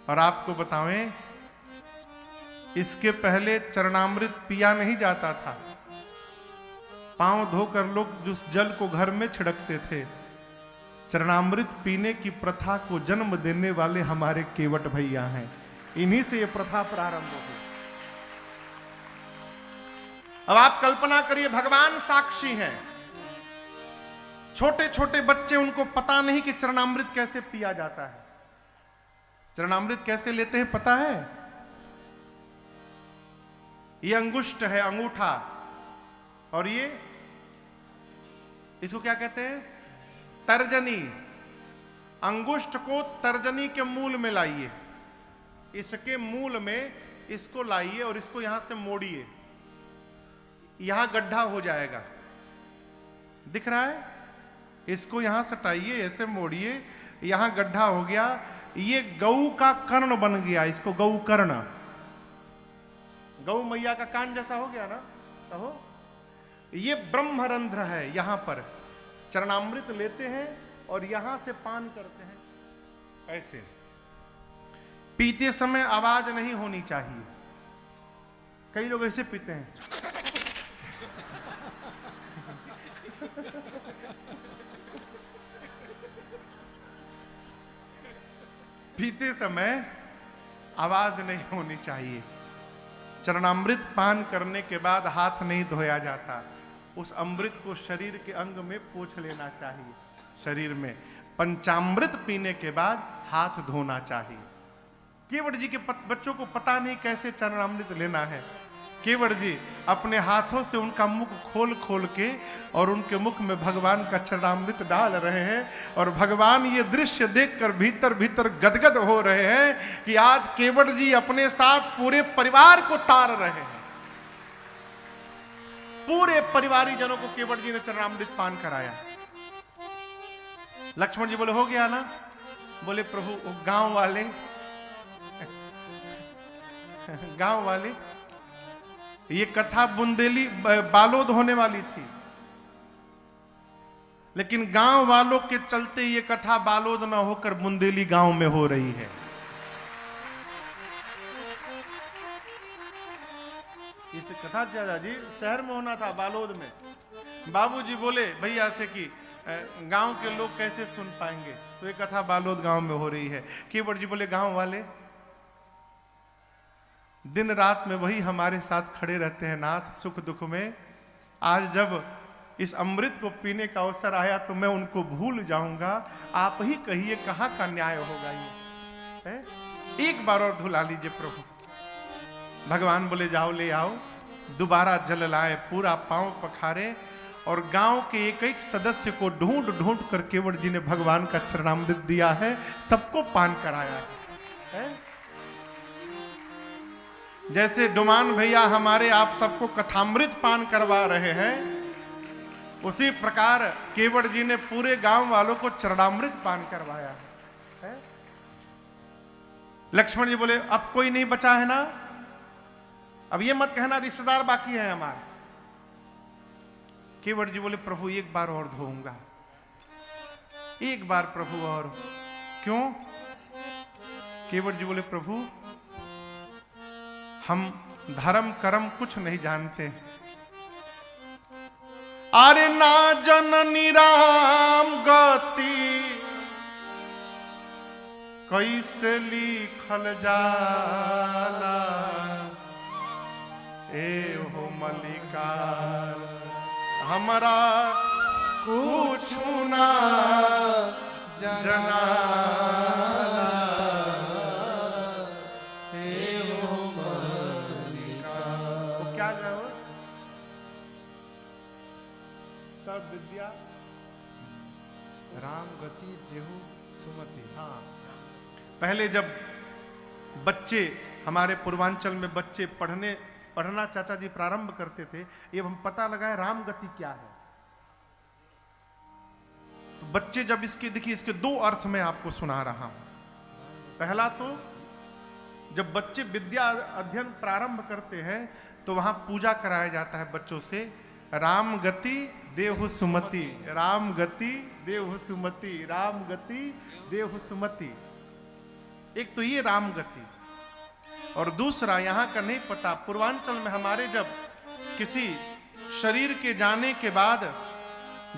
और आपको बतावें इसके पहले चरणामृत पिया नहीं जाता था। पांव धोकर लोग उस जल को घर में छिड़कते थे। चरणामृत पीने की प्रथा को जन्म देने वाले हमारे केवट भैया हैं, इन्हीं से यह प्रथा प्रारंभ हुई। अब आप कल्पना करिए भगवान साक्षी हैं, छोटे छोटे बच्चे उनको पता नहीं कि चरणामृत कैसे पिया जाता है। चरणामृत कैसे लेते हैं पता है? ये अंगुष्ठ है, अंगूठा, और ये इसको क्या कहते हैं? तर्जनी। अंगुष्ठ को तर्जनी के मूल में लाइए, इसके मूल में इसको लाइए और इसको यहां से मोड़िए, यहां गड्ढा हो जाएगा, दिख रहा है? इसको यहां सटाइए, ऐसे मोड़िए, यहां गड्ढा हो गया, ये गऊ का कर्ण बन गया, इसको गऊ कर्ण, गऊ मैया का कान जैसा हो गया ना, कहो। ये ब्रह्मरंध्र है, यहां पर चरणामृत लेते हैं और यहां से पान करते हैं। ऐसे पीते समय आवाज नहीं होनी चाहिए, कई लोग ऐसे पीते हैं। पीते समय आवाज नहीं होनी चाहिए। चरणामृत पान करने के बाद हाथ नहीं धोया जाता, उस अमृत को शरीर के अंग में पोंछ लेना चाहिए। शरीर में पंचामृत पीने के बाद हाथ धोना चाहिए। केवट जी के बच्चों को पता नहीं कैसे चरणामृत लेना है। केवट जी अपने हाथों से उनका मुख खोल खोल के और उनके मुख में भगवान का चरणामृत डाल रहे हैं, और भगवान ये दृश्य देखकर भीतर भीतर गदगद हो रहे हैं कि आज केवट जी अपने साथ पूरे परिवार को तार रहे हैं। पूरे परिवारी जनों को केवट जी ने चरणामृत पान कराया। लक्ष्मण जी बोले हो गया ना? बोले प्रभु वो गांव वाले ये कथा बुंदेली बालोद होने वाली थी, लेकिन गांव वालों के चलते ये कथा बालोद ना होकर बुंदेली गांव में हो रही है। इस कथा चाचा जी शहर में होना था, बालोद में। बाबूजी बोले भैया से कि गांव के लोग कैसे सुन पाएंगे, तो ये कथा बालोद गांव में हो रही है। केवट जी बोले गांव वाले दिन रात में वही हमारे साथ खड़े रहते हैं नाथ, सुख दुख में। आज जब इस अमृत को पीने का अवसर आया तो मैं उनको भूल जाऊंगा। आप ही कहिए कहां का न्याय होगा ये है? एक बार और धुला लीजिए प्रभु। भगवान बोले जाओ ले आओ, दोबारा जल लाए, पूरा पांव पखारे, और गांव के एक एक सदस्य को ढूंढ ढूंढ कर केवट जी ने भगवान का चरणामृत दिया है, सबको पान कराया है? जैसे डुमान भैया हमारे आप सबको कथामृत पान करवा रहे हैं, उसी प्रकार केवट जी ने पूरे गांव वालों को चरणामृत पान करवाया है? लक्ष्मण जी बोले अब कोई नहीं बचा है ना, अब ये मत कहना रिश्तेदार बाकी हैं हमारे। केवट जी बोले प्रभु एक बार और धोऊंगा, एक बार प्रभु और। क्यों? केवट जी बोले प्रभु हम धर्म कर्म कुछ नहीं जानते। अरे ना जननी राम गति कैसे लिखल जाला, ए हो मलिका हमरा कुछ ना जना। सब विद्या राम गति देहु सुमति। हाँ, पहले जब बच्चे हमारे पूर्वांचल में बच्चे पढ़ना चाचा जी प्रारंभ करते थे, ये हम पता लगाए राम गति क्या है। तो बच्चे जब इसके देखिए, इसके दो अर्थ में आपको सुना रहा हूं। पहला तो जब बच्चे विद्या अध्ययन प्रारंभ करते हैं तो वहां पूजा कराया जाता है बच्चों से, राम गति देहु सुमति, राम गति देहु सुमति, राम गति देहु सुमति। एक तो ये राम गति, और दूसरा यहां का नहीं पता, पूर्वांचल में हमारे जब किसी शरीर के जाने के बाद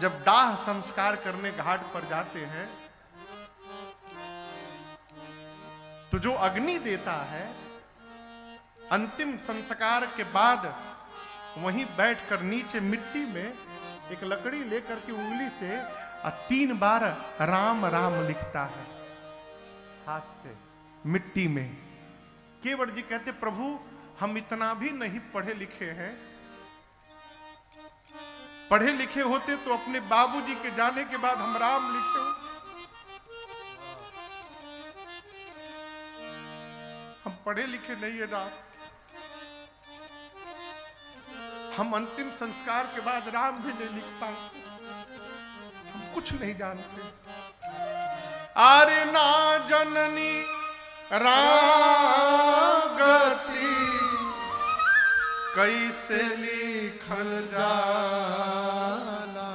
जब दाह संस्कार करने घाट पर जाते हैं तो जो अग्नि देता है अंतिम संस्कार के बाद वहीं बैठकर नीचे मिट्टी में एक लकड़ी लेकर के उंगली से 3 बार राम राम लिखता है हाथ से मिट्टी में। केवट जी कहते प्रभु हम इतना भी नहीं पढ़े लिखे हैं, पढ़े लिखे होते तो अपने बाबूजी के जाने के बाद हम राम लिखे हो। हम पढ़े लिखे नहीं है राम, हम अंतिम संस्कार के बाद राम भी नहीं लिख पाते, हम कुछ नहीं जानते। आरे ना जननी राम गति कैसे लिखल जाला,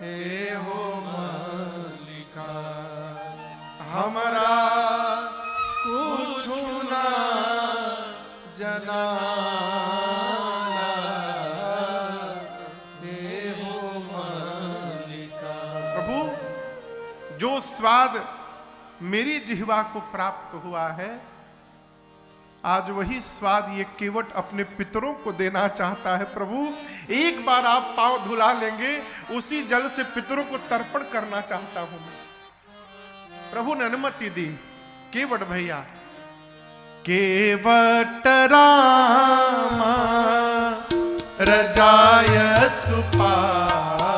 हे हो मलिका हमरा कुछ ना जना, हे हो मलिका। प्रभु, जो स्वाद मेरी जिह्वा को प्राप्त हुआ है, आज वही स्वाद ये केवट अपने पितरों को देना चाहता है। प्रभु, एक बार आप पांव धुला लेंगे, उसी जल से पितरों को तर्पण करना चाहता हूं मैं। प्रभु ने अनुमति दी। केवट भैया, केवट रामा रजाय सुपावा,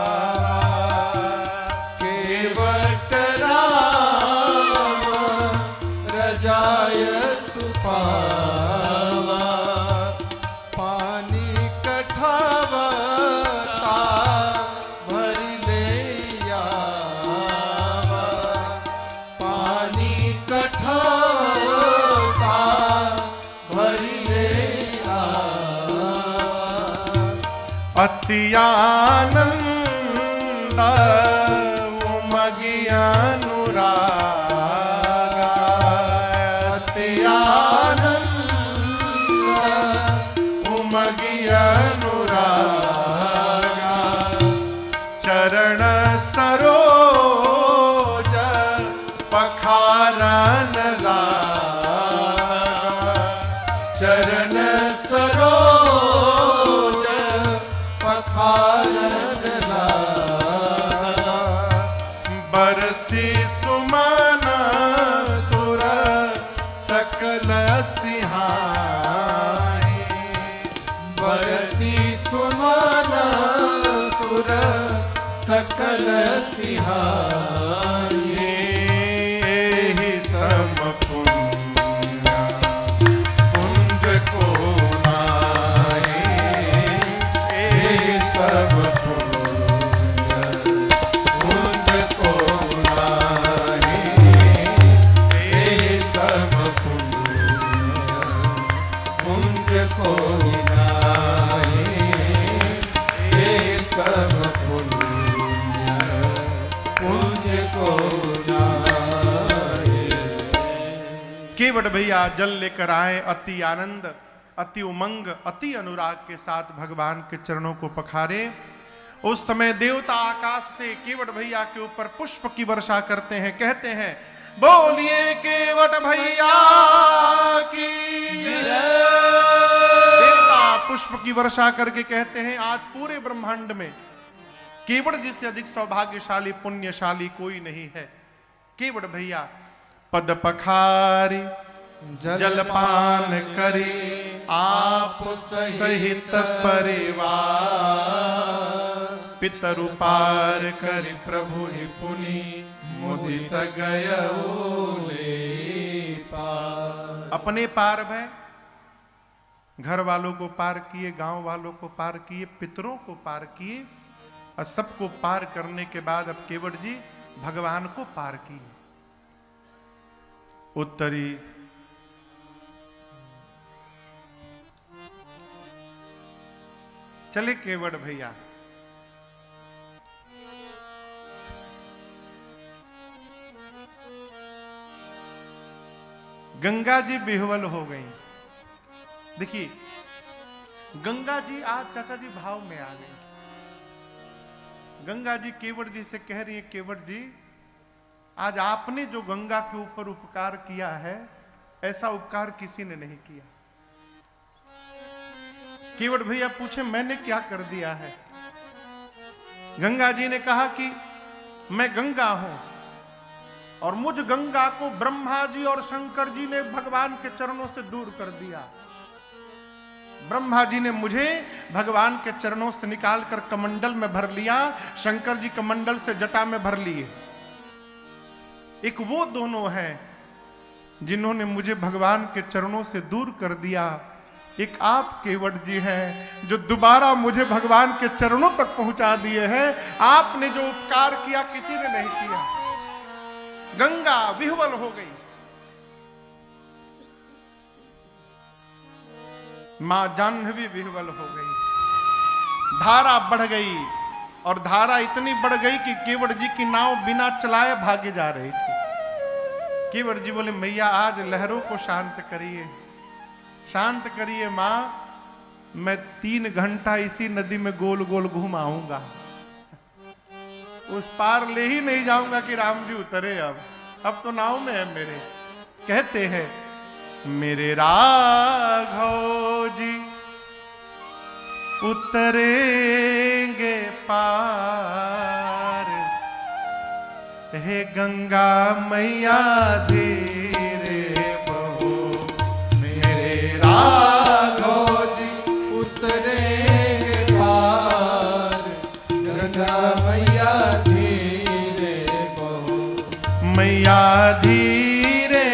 केवट रामा रजाय सुपावा, पानी कठावता भरी ले आवा, पानी कठावता भरी ले आवा, अति आनंद उमगी अनुराग, अति अनुराग, चरण सरोज पखारन लागा, चरण सरोज पखारन लागा, बरसी सुमन सुर सकल सिहाई, बरसी सुमन सुर सकल सिहाई, एहि सम पुण्य पुंज को नाई, एहि सब पुण्य पुंज को नाई, एहि सब पुण्य पुंज को नाई, एहि सब पुण्य पुंज को नाई। केवट भैया जल लेकर आए, अति आनंद, अति उमंग, अति अनुराग के साथ भगवान के चरणों को पखारे। उस समय देवता आकाश से केवट भैया के ऊपर पुष्प की वर्षा करते हैं, कहते हैं बोलिए केवट भैया की देवता पुष्प की वर्षा करके कहते हैं आज पूरे ब्रह्मांड में केवट जी से अधिक सौभाग्यशाली पुण्यशाली कोई नहीं है। केवट भैया पद पखारी जलपान करी आप सहित परिवार, पितरु पार करी प्रभु ही पुनि मुदित गए पार। अपने पार भय, घर वालों को पार किए, गांव वालों को पार किए, पितरों को पार किए, और सबको पार करने के बाद अब केवट जी भगवान को पार किए। उत्तरी चले केवट भैया। गंगा जी बेहवल हो गई। देखिए गंगा जी आज चाचा जी भाव में आ गई। गंगा जी केवट जी से कह रही है, केवट जी आज आपने जो गंगा के ऊपर उपकार किया है ऐसा उपकार किसी ने नहीं किया। केवट भैया पूछे मैंने क्या कर दिया है? गंगा जी ने कहा कि मैं गंगा हूं और मुझ गंगा को ब्रह्मा जी और शंकर जी ने भगवान के चरणों से दूर कर दिया। ब्रह्मा जी ने मुझे भगवान के चरणों से निकालकर कमंडल में भर लिया, शंकर जी कमंडल से जटा में भर लिए। एक वो दोनों हैं जिन्होंने मुझे भगवान के चरणों से दूर कर दिया। एक आप केवट जी हैं जो दोबारा मुझे भगवान के चरणों तक पहुंचा दिए हैं। आपने जो उपकार किया किसी ने नहीं किया। गंगा विह्वल हो गई, मां जाह्नवी विह्वल हो गई, धारा बढ़ गई और धारा इतनी बढ़ गई कि केवट जी की नाव बिना चलाए भागे जा रही थी। केवट जी बोले मैया आज लहरों को शांत करिए, शांत करिए मां, मैं 3 घंटा इसी नदी में गोल गोल घूम आऊंगा, उस पार ले ही नहीं जाऊंगा कि राम जी उतरे। अब तो नाव में है मेरे। कहते हैं मेरे राघव जी उतरेंगे पार, हे गंगा मैया धीरे बहो। मेरे राघव जी उतरेंगे पार, गंगा मैया धीरे बहो। मैया धीरे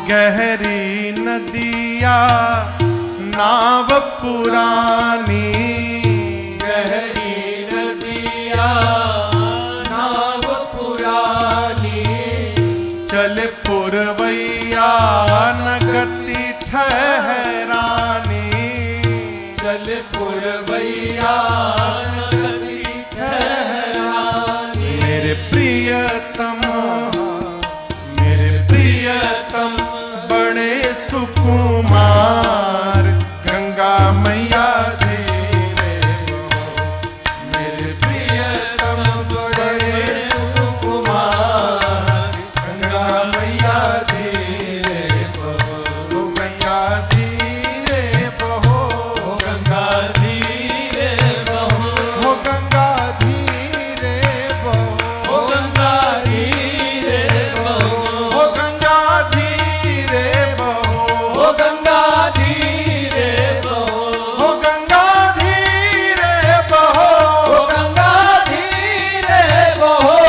गहरी नदिया नाव पुरानी, गहरी नदिया नाव पुरानी, चल पुरवैया न गति ठहरानी, चल पुरवैया न गति ठहरानी। मेरे प्रियतम, मेरे प्रियतम बड़े सुकुमार, गंगा मैया धीरे बहो। मेरे प्रियतम बड़े सुकुमार, गंगा मैया धीरे बहो। गंगा धीरे बहो, गंगा धीरे बहो, गंगा धीरे बहो, गंगा धीरे बहो, गंगा धीरे बहो, गंगा धीरे बहो, गंगा धीरे बहो, गंगा धीरे बहो,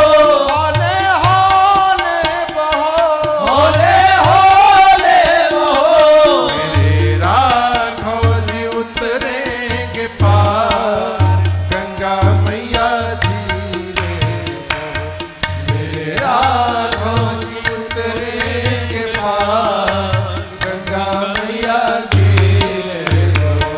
हौले हौले बहो, हौले हौले बहो। मेरे राघव जी उतरेंगे पार, गंगा मैया धीरे बहो। मेरे राघव जी उतरेंगे पार, गंगा मैया धीरे बहो।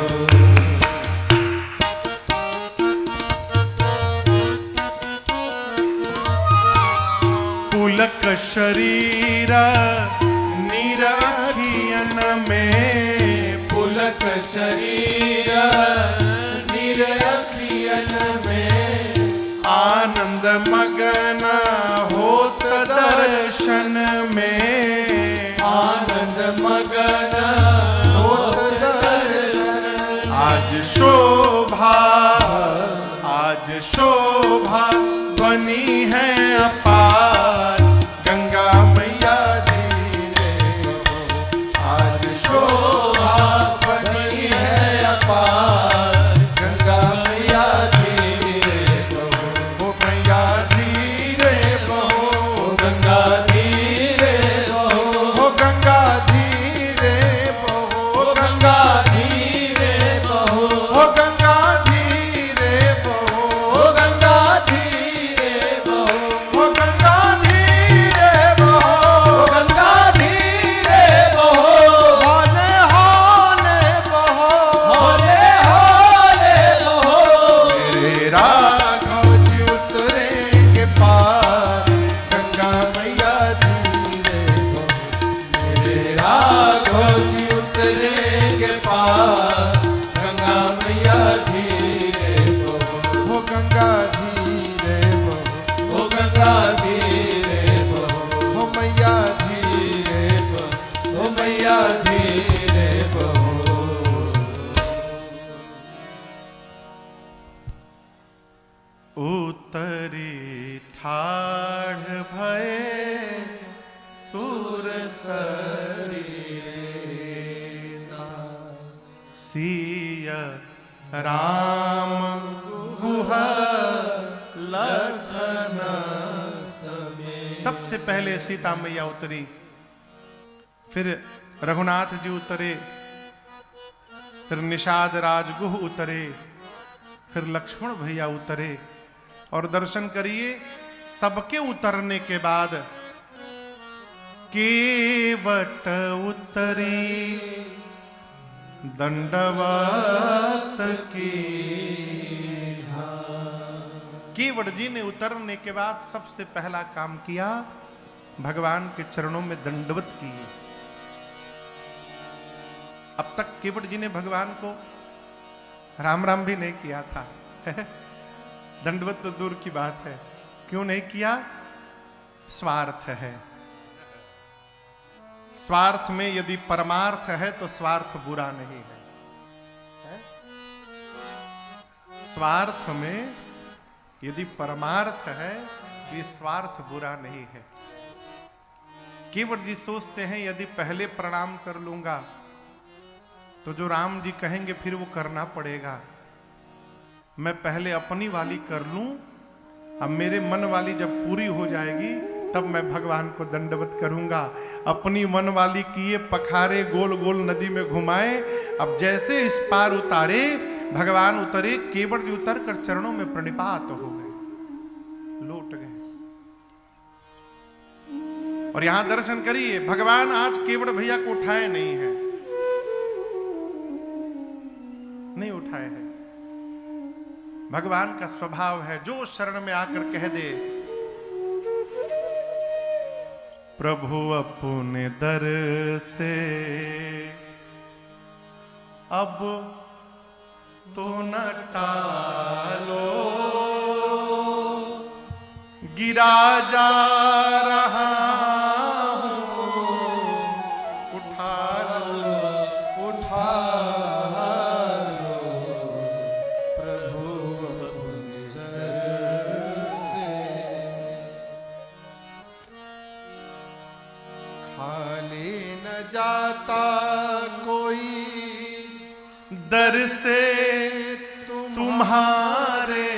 पुलक शरीर निरखियन में, पुलक शरीर निरखियन में, आनंद मगन होत दर्शन में, आनंद मगन होत दर्शन। आज शोभा, आज शोभा बनी है अपार, गंगा मैया धीरे बहो। आज शोभा बनी है अपार, गंगा मैया धीरे बहो। मैया धीरे बहो, गंगा धीरे बहो, गंगा धीरे बहो, गंगा धीरे राम गुह लखन समेत। सबसे पहले सीता मैया उतरी, फिर रघुनाथ जी उतरे, फिर निषाद राज गुह उतरे, फिर लक्ष्मण भैया उतरे। और दर्शन करिए, सबके उतरने के बाद केवट उतरी दंडवत की। केवट जी ने उतरने के बाद सबसे पहला काम किया, भगवान के चरणों में दंडवत किए। अब तक केवट जी ने भगवान को राम राम भी नहीं किया था। दंडवत तो दूर की बात है, क्यों नहीं किया? स्वार्थ है। स्वार्थ में यदि परमार्थ है तो स्वार्थ बुरा नहीं है, स्वार्थ में यदि परमार्थ है तो ये स्वार्थ बुरा नहीं है। केवट जी सोचते हैं यदि पहले प्रणाम कर लूंगा तो जो राम जी कहेंगे फिर वो करना पड़ेगा। मैं पहले अपनी वाली कर लूं, अब मेरे मन वाली जब पूरी हो जाएगी तब मैं भगवान को दंडवत करूंगा। अपनी मन वाली किए पखारे गोल गोल नदी में घुमाए। अब जैसे इस पार उतारे, भगवान उतरे, केवट जी उतर कर चरणों में प्रणिपात हो गए, लौट गए। और यहां दर्शन करिए, भगवान आज केवट भैया को उठाए नहीं है, नहीं उठाए हैं। भगवान का स्वभाव है, जो शरण में आकर कह दे प्रभु अपने दर से अब तो न टालो, गिरा जा रहा हूं, उठा लो, उठा लो प्रभु अपने दर से। खाली न जाता कोई दर से तुम्हारे,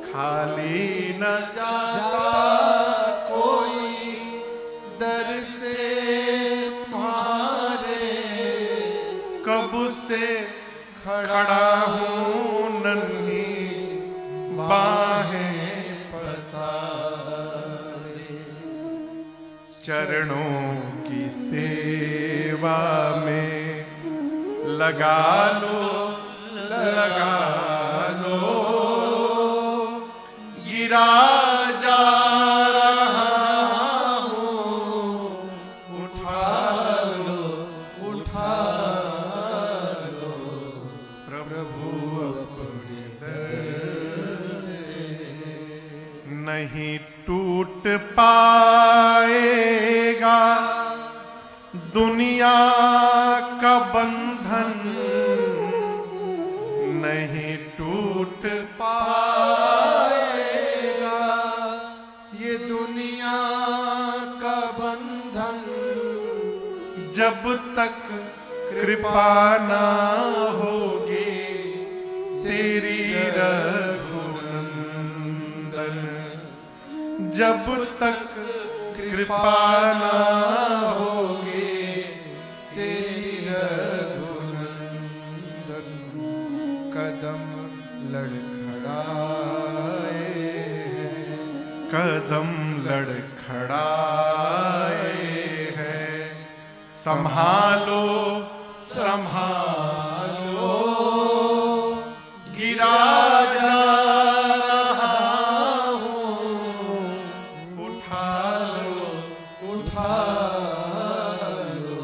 खाली न जाता कोई दर से तुम्हारे। कब से खड़ा हूं नन्ही बाहें पसारे। चरणों की सेवा में लगा लो, लगा लो, गिरा जा रहा हूं, उठा लो, उठा लो प्रभु अपने दर से। नहीं टूट पाएगा दुनिया का बंधन, नहीं टूट पाएगा ये दुनिया का बंधन। जब तक कृपा ना होगी तेरी रघुनंदन, जब तक कृपा ना होगी तेरी रघुनंदन। कदम लड़खड़ाए, कदम लड़खड़ाए हैं, संभालो, संभालो, गिरा जा रहा हूं, उठा लो, उठा लो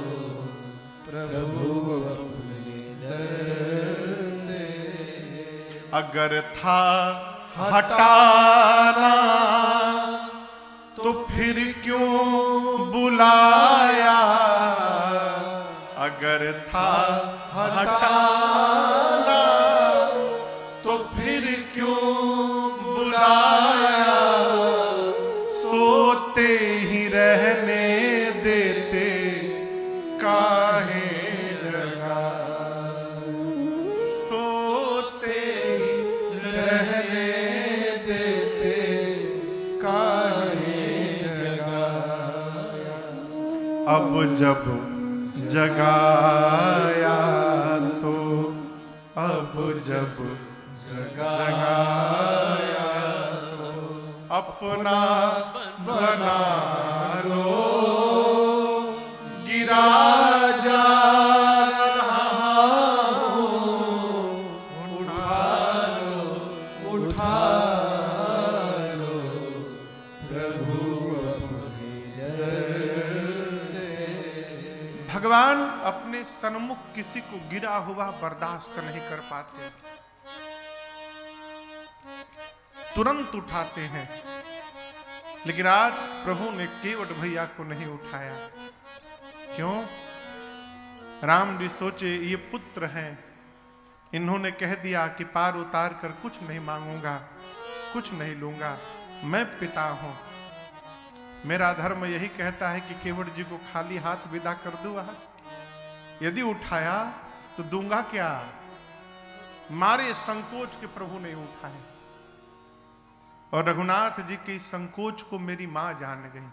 प्रभु अपने दर से। अगर था हटाना तो फिर क्यों बुलाया, अगर था हटाना तो फिर क्यों बुलाया, सोते ही रहने देते काहे जगा, अब जब जगाया तो अब जब जगाया तो अपना बना लो गिरा जा उठा लो प्रभु अपने दर से। भगवान अपने सन्मुख किसी को गिरा हुआ बर्दाश्त नहीं कर पाते, तुरंत उठाते हैं। लेकिन आज प्रभु ने केवट भैया को नहीं उठाया। क्यों? राम जी सोचे ये पुत्र हैं, इन्होंने कह दिया कि पार उतार कर कुछ नहीं मांगूंगा, कुछ नहीं लूंगा, मैं पिता हूं। मेरा धर्म यही कहता है कि केवट जी को खाली हाथ विदा कर दूं। आज यदि उठाया तो दूंगा क्या? मारे संकोच के प्रभु ने उठाए। और रघुनाथ जी के इस संकोच को मेरी मां जान गई।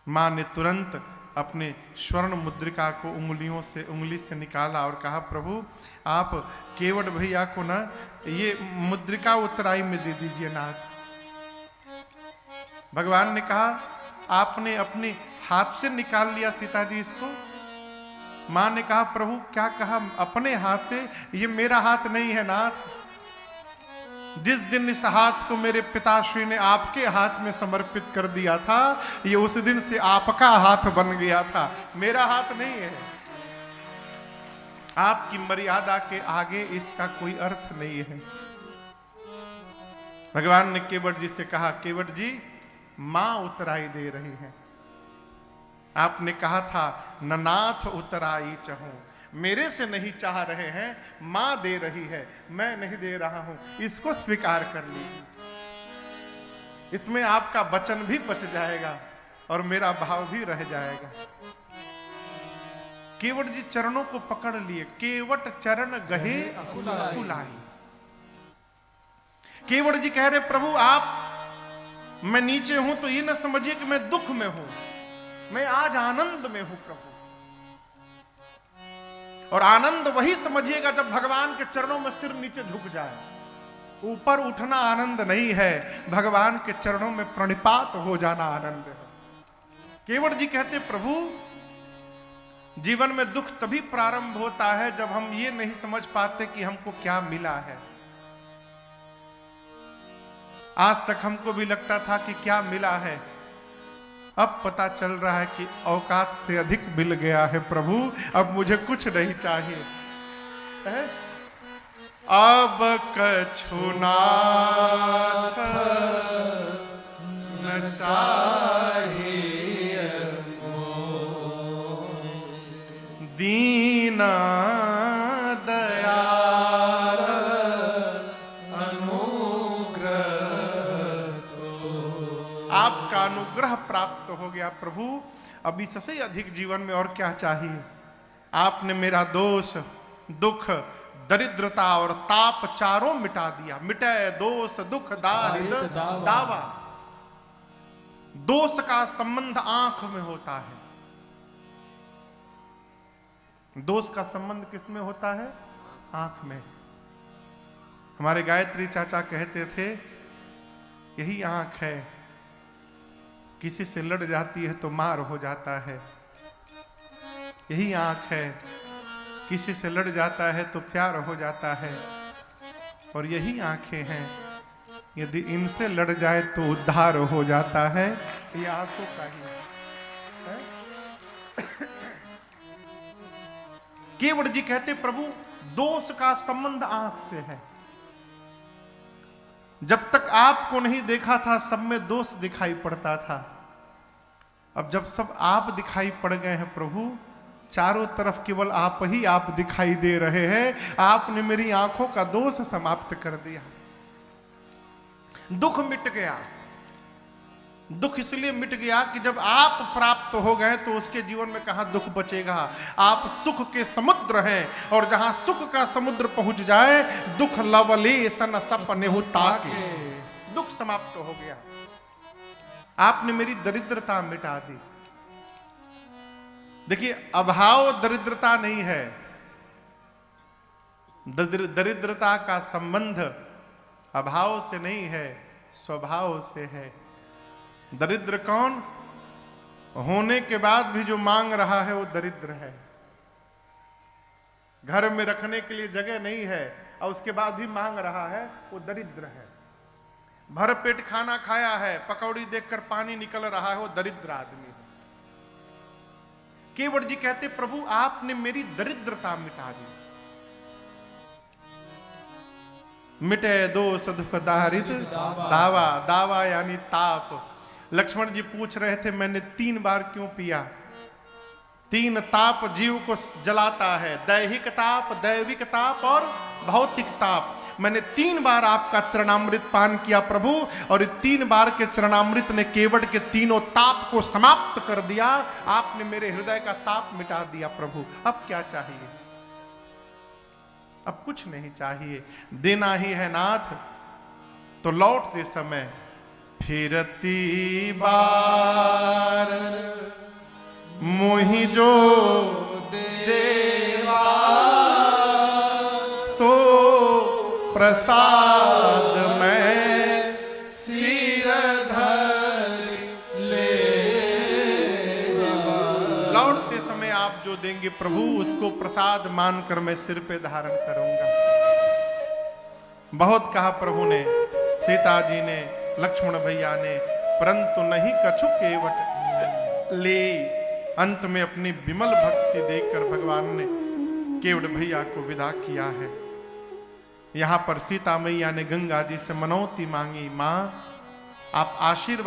मां ने तुरंत अपने स्वर्ण मुद्रिका को उंगली से निकाला और कहा, प्रभु आप केवट भैया को ना ये मुद्रिका उत्तराई में दे दीजिए नाथ। भगवान ने कहा, आपने अपने हाथ से निकाल लिया सीता जी इसको। मां ने कहा, प्रभु क्या कहा? अपने हाथ से? ये मेरा हाथ नहीं है नाथ। जिस दिन इस हाथ को मेरे पिताश्री ने आपके हाथ में समर्पित कर दिया था, ये उस दिन से आपका हाथ बन गया था, मेरा हाथ नहीं है। आपकी मर्यादा के आगे इसका कोई अर्थ नहीं है। भगवान ने केवट जी से कहा, केवट जी मां उतराई दे रही है। आपने कहा था न नाथ उतराई चाहूं, मेरे से नहीं चाह रहे हैं, मां दे रही है, मैं नहीं दे रहा हूं, इसको स्वीकार कर लीजिए। इसमें आपका वचन भी बच जाएगा और मेरा भाव भी रह जाएगा। केवट जी चरणों को पकड़ लिए। केवट चरण गहे अकुलाई। केवट जी कह रहे, प्रभु आप, मैं नीचे हूं तो ये ना समझिए कि मैं दुख में हूं, मैं आज आनंद में हूं प्रभु। और आनंद वही समझिएगा जब भगवान के चरणों में सिर नीचे झुक जाए। ऊपर उठना आनंद नहीं है, भगवान के चरणों में प्रणिपात हो जाना आनंद है। केवट जी कहते, प्रभु जीवन में दुख तभी प्रारंभ होता है जब हम ये नहीं समझ पाते कि हमको क्या मिला है। आज तक हमको भी लगता था कि क्या मिला है, अब पता चल रहा है कि औकात से अधिक मिल गया है प्रभु, अब मुझे कुछ नहीं चाहिए। अब कछु नाथ न चाहिए, दीना दयाल अनुग्रह, आपका अनुग्रह प्राप्त हो गया प्रभु, अब इससे अधिक जीवन में और क्या चाहिए। आपने मेरा दोष, दुख, दरिद्रता और ताप चारों मिटा दिया। मिटे दोष दुख दारिद्र दावा। दोष का संबंध आंख में होता है। दोष का संबंध किस में होता है? आंख में। हमारे गायत्री चाचा कहते थे, यही आंख है, किसी से लड़ जाती है तो मार हो जाता है। यही आंख है, किसी से लड़ जाता है तो प्यार हो जाता है। और यही आंखें हैं, यदि इनसे लड़ जाए तो उद्धार हो जाता है। ये आंखों का ही है। केवट जी कहते, प्रभु दोष का संबंध आंख से है। जब तक आपको नहीं देखा था सब में दोष दिखाई पड़ता था। अब जब सब आप दिखाई पड़ गए हैं प्रभु, चारों तरफ केवल आप ही आप दिखाई दे रहे हैं, आपने मेरी आंखों का दोष समाप्त कर दिया। दुख मिट गया। दुख इसलिए मिट गया कि जब आप प्राप्त हो गए तो उसके जीवन में कहां दुख बचेगा। आप सुख के समुद्र हैं और जहां सुख का समुद्र पहुंच जाए, दुख लवलेशन सपने ताके, दुख समाप्त हो गया। आपने मेरी दरिद्रता मिटा दी। देखिए, अभाव दरिद्रता नहीं है। दरिद्रता का संबंध अभाव से नहीं है, स्वभाव से है। दरिद्र कौन? होने के बाद भी जो मांग रहा है वो दरिद्र है। घर में रखने के लिए जगह नहीं है और उसके बाद भी मांग रहा है, वो दरिद्र है। भर पेट खाना खाया है, पकौड़ी देखकर पानी निकल रहा है, वो दरिद्र आदमी है। केवट जी कहते, प्रभु आपने मेरी दरिद्रता मिटा दी। मिटे दोष दुख दारिद्र दावा, दावा यानी ताप। लक्ष्मण जी पूछ रहे थे, मैंने 3 बार क्यों पिया? 3 ताप जीव को जलाता है, दैहिक ताप, दैविक ताप और भौतिक ताप। मैंने 3 बार आपका चरणामृत पान किया प्रभु, और 3 बार के चरणामृत ने केवट के तीनों ताप को समाप्त कर दिया। आपने मेरे हृदय का ताप मिटा दिया प्रभु। अब क्या चाहिए? अब कुछ नहीं चाहिए, देना ही है नाथ। तो लौटते समय फिरती बार मोहि जो देवा सो प्रसाद में सिर धर ले। लौटते समय आप जो देंगे प्रभु, उसको प्रसाद मानकर मैं सिर पे धारण करूंगा। बहुत कहा प्रभु ने, सीता जी ने, लक्ष्मण भैया ने, परंतु नहीं कछु केवट ले। अंत में अपनी विमल भक्ति देखकर भगवान ने केवट भैया को विदा किया है। यहां पर सीता मैया ने गंगा जी से मनौती मांगी, मां आप आशीर्वाद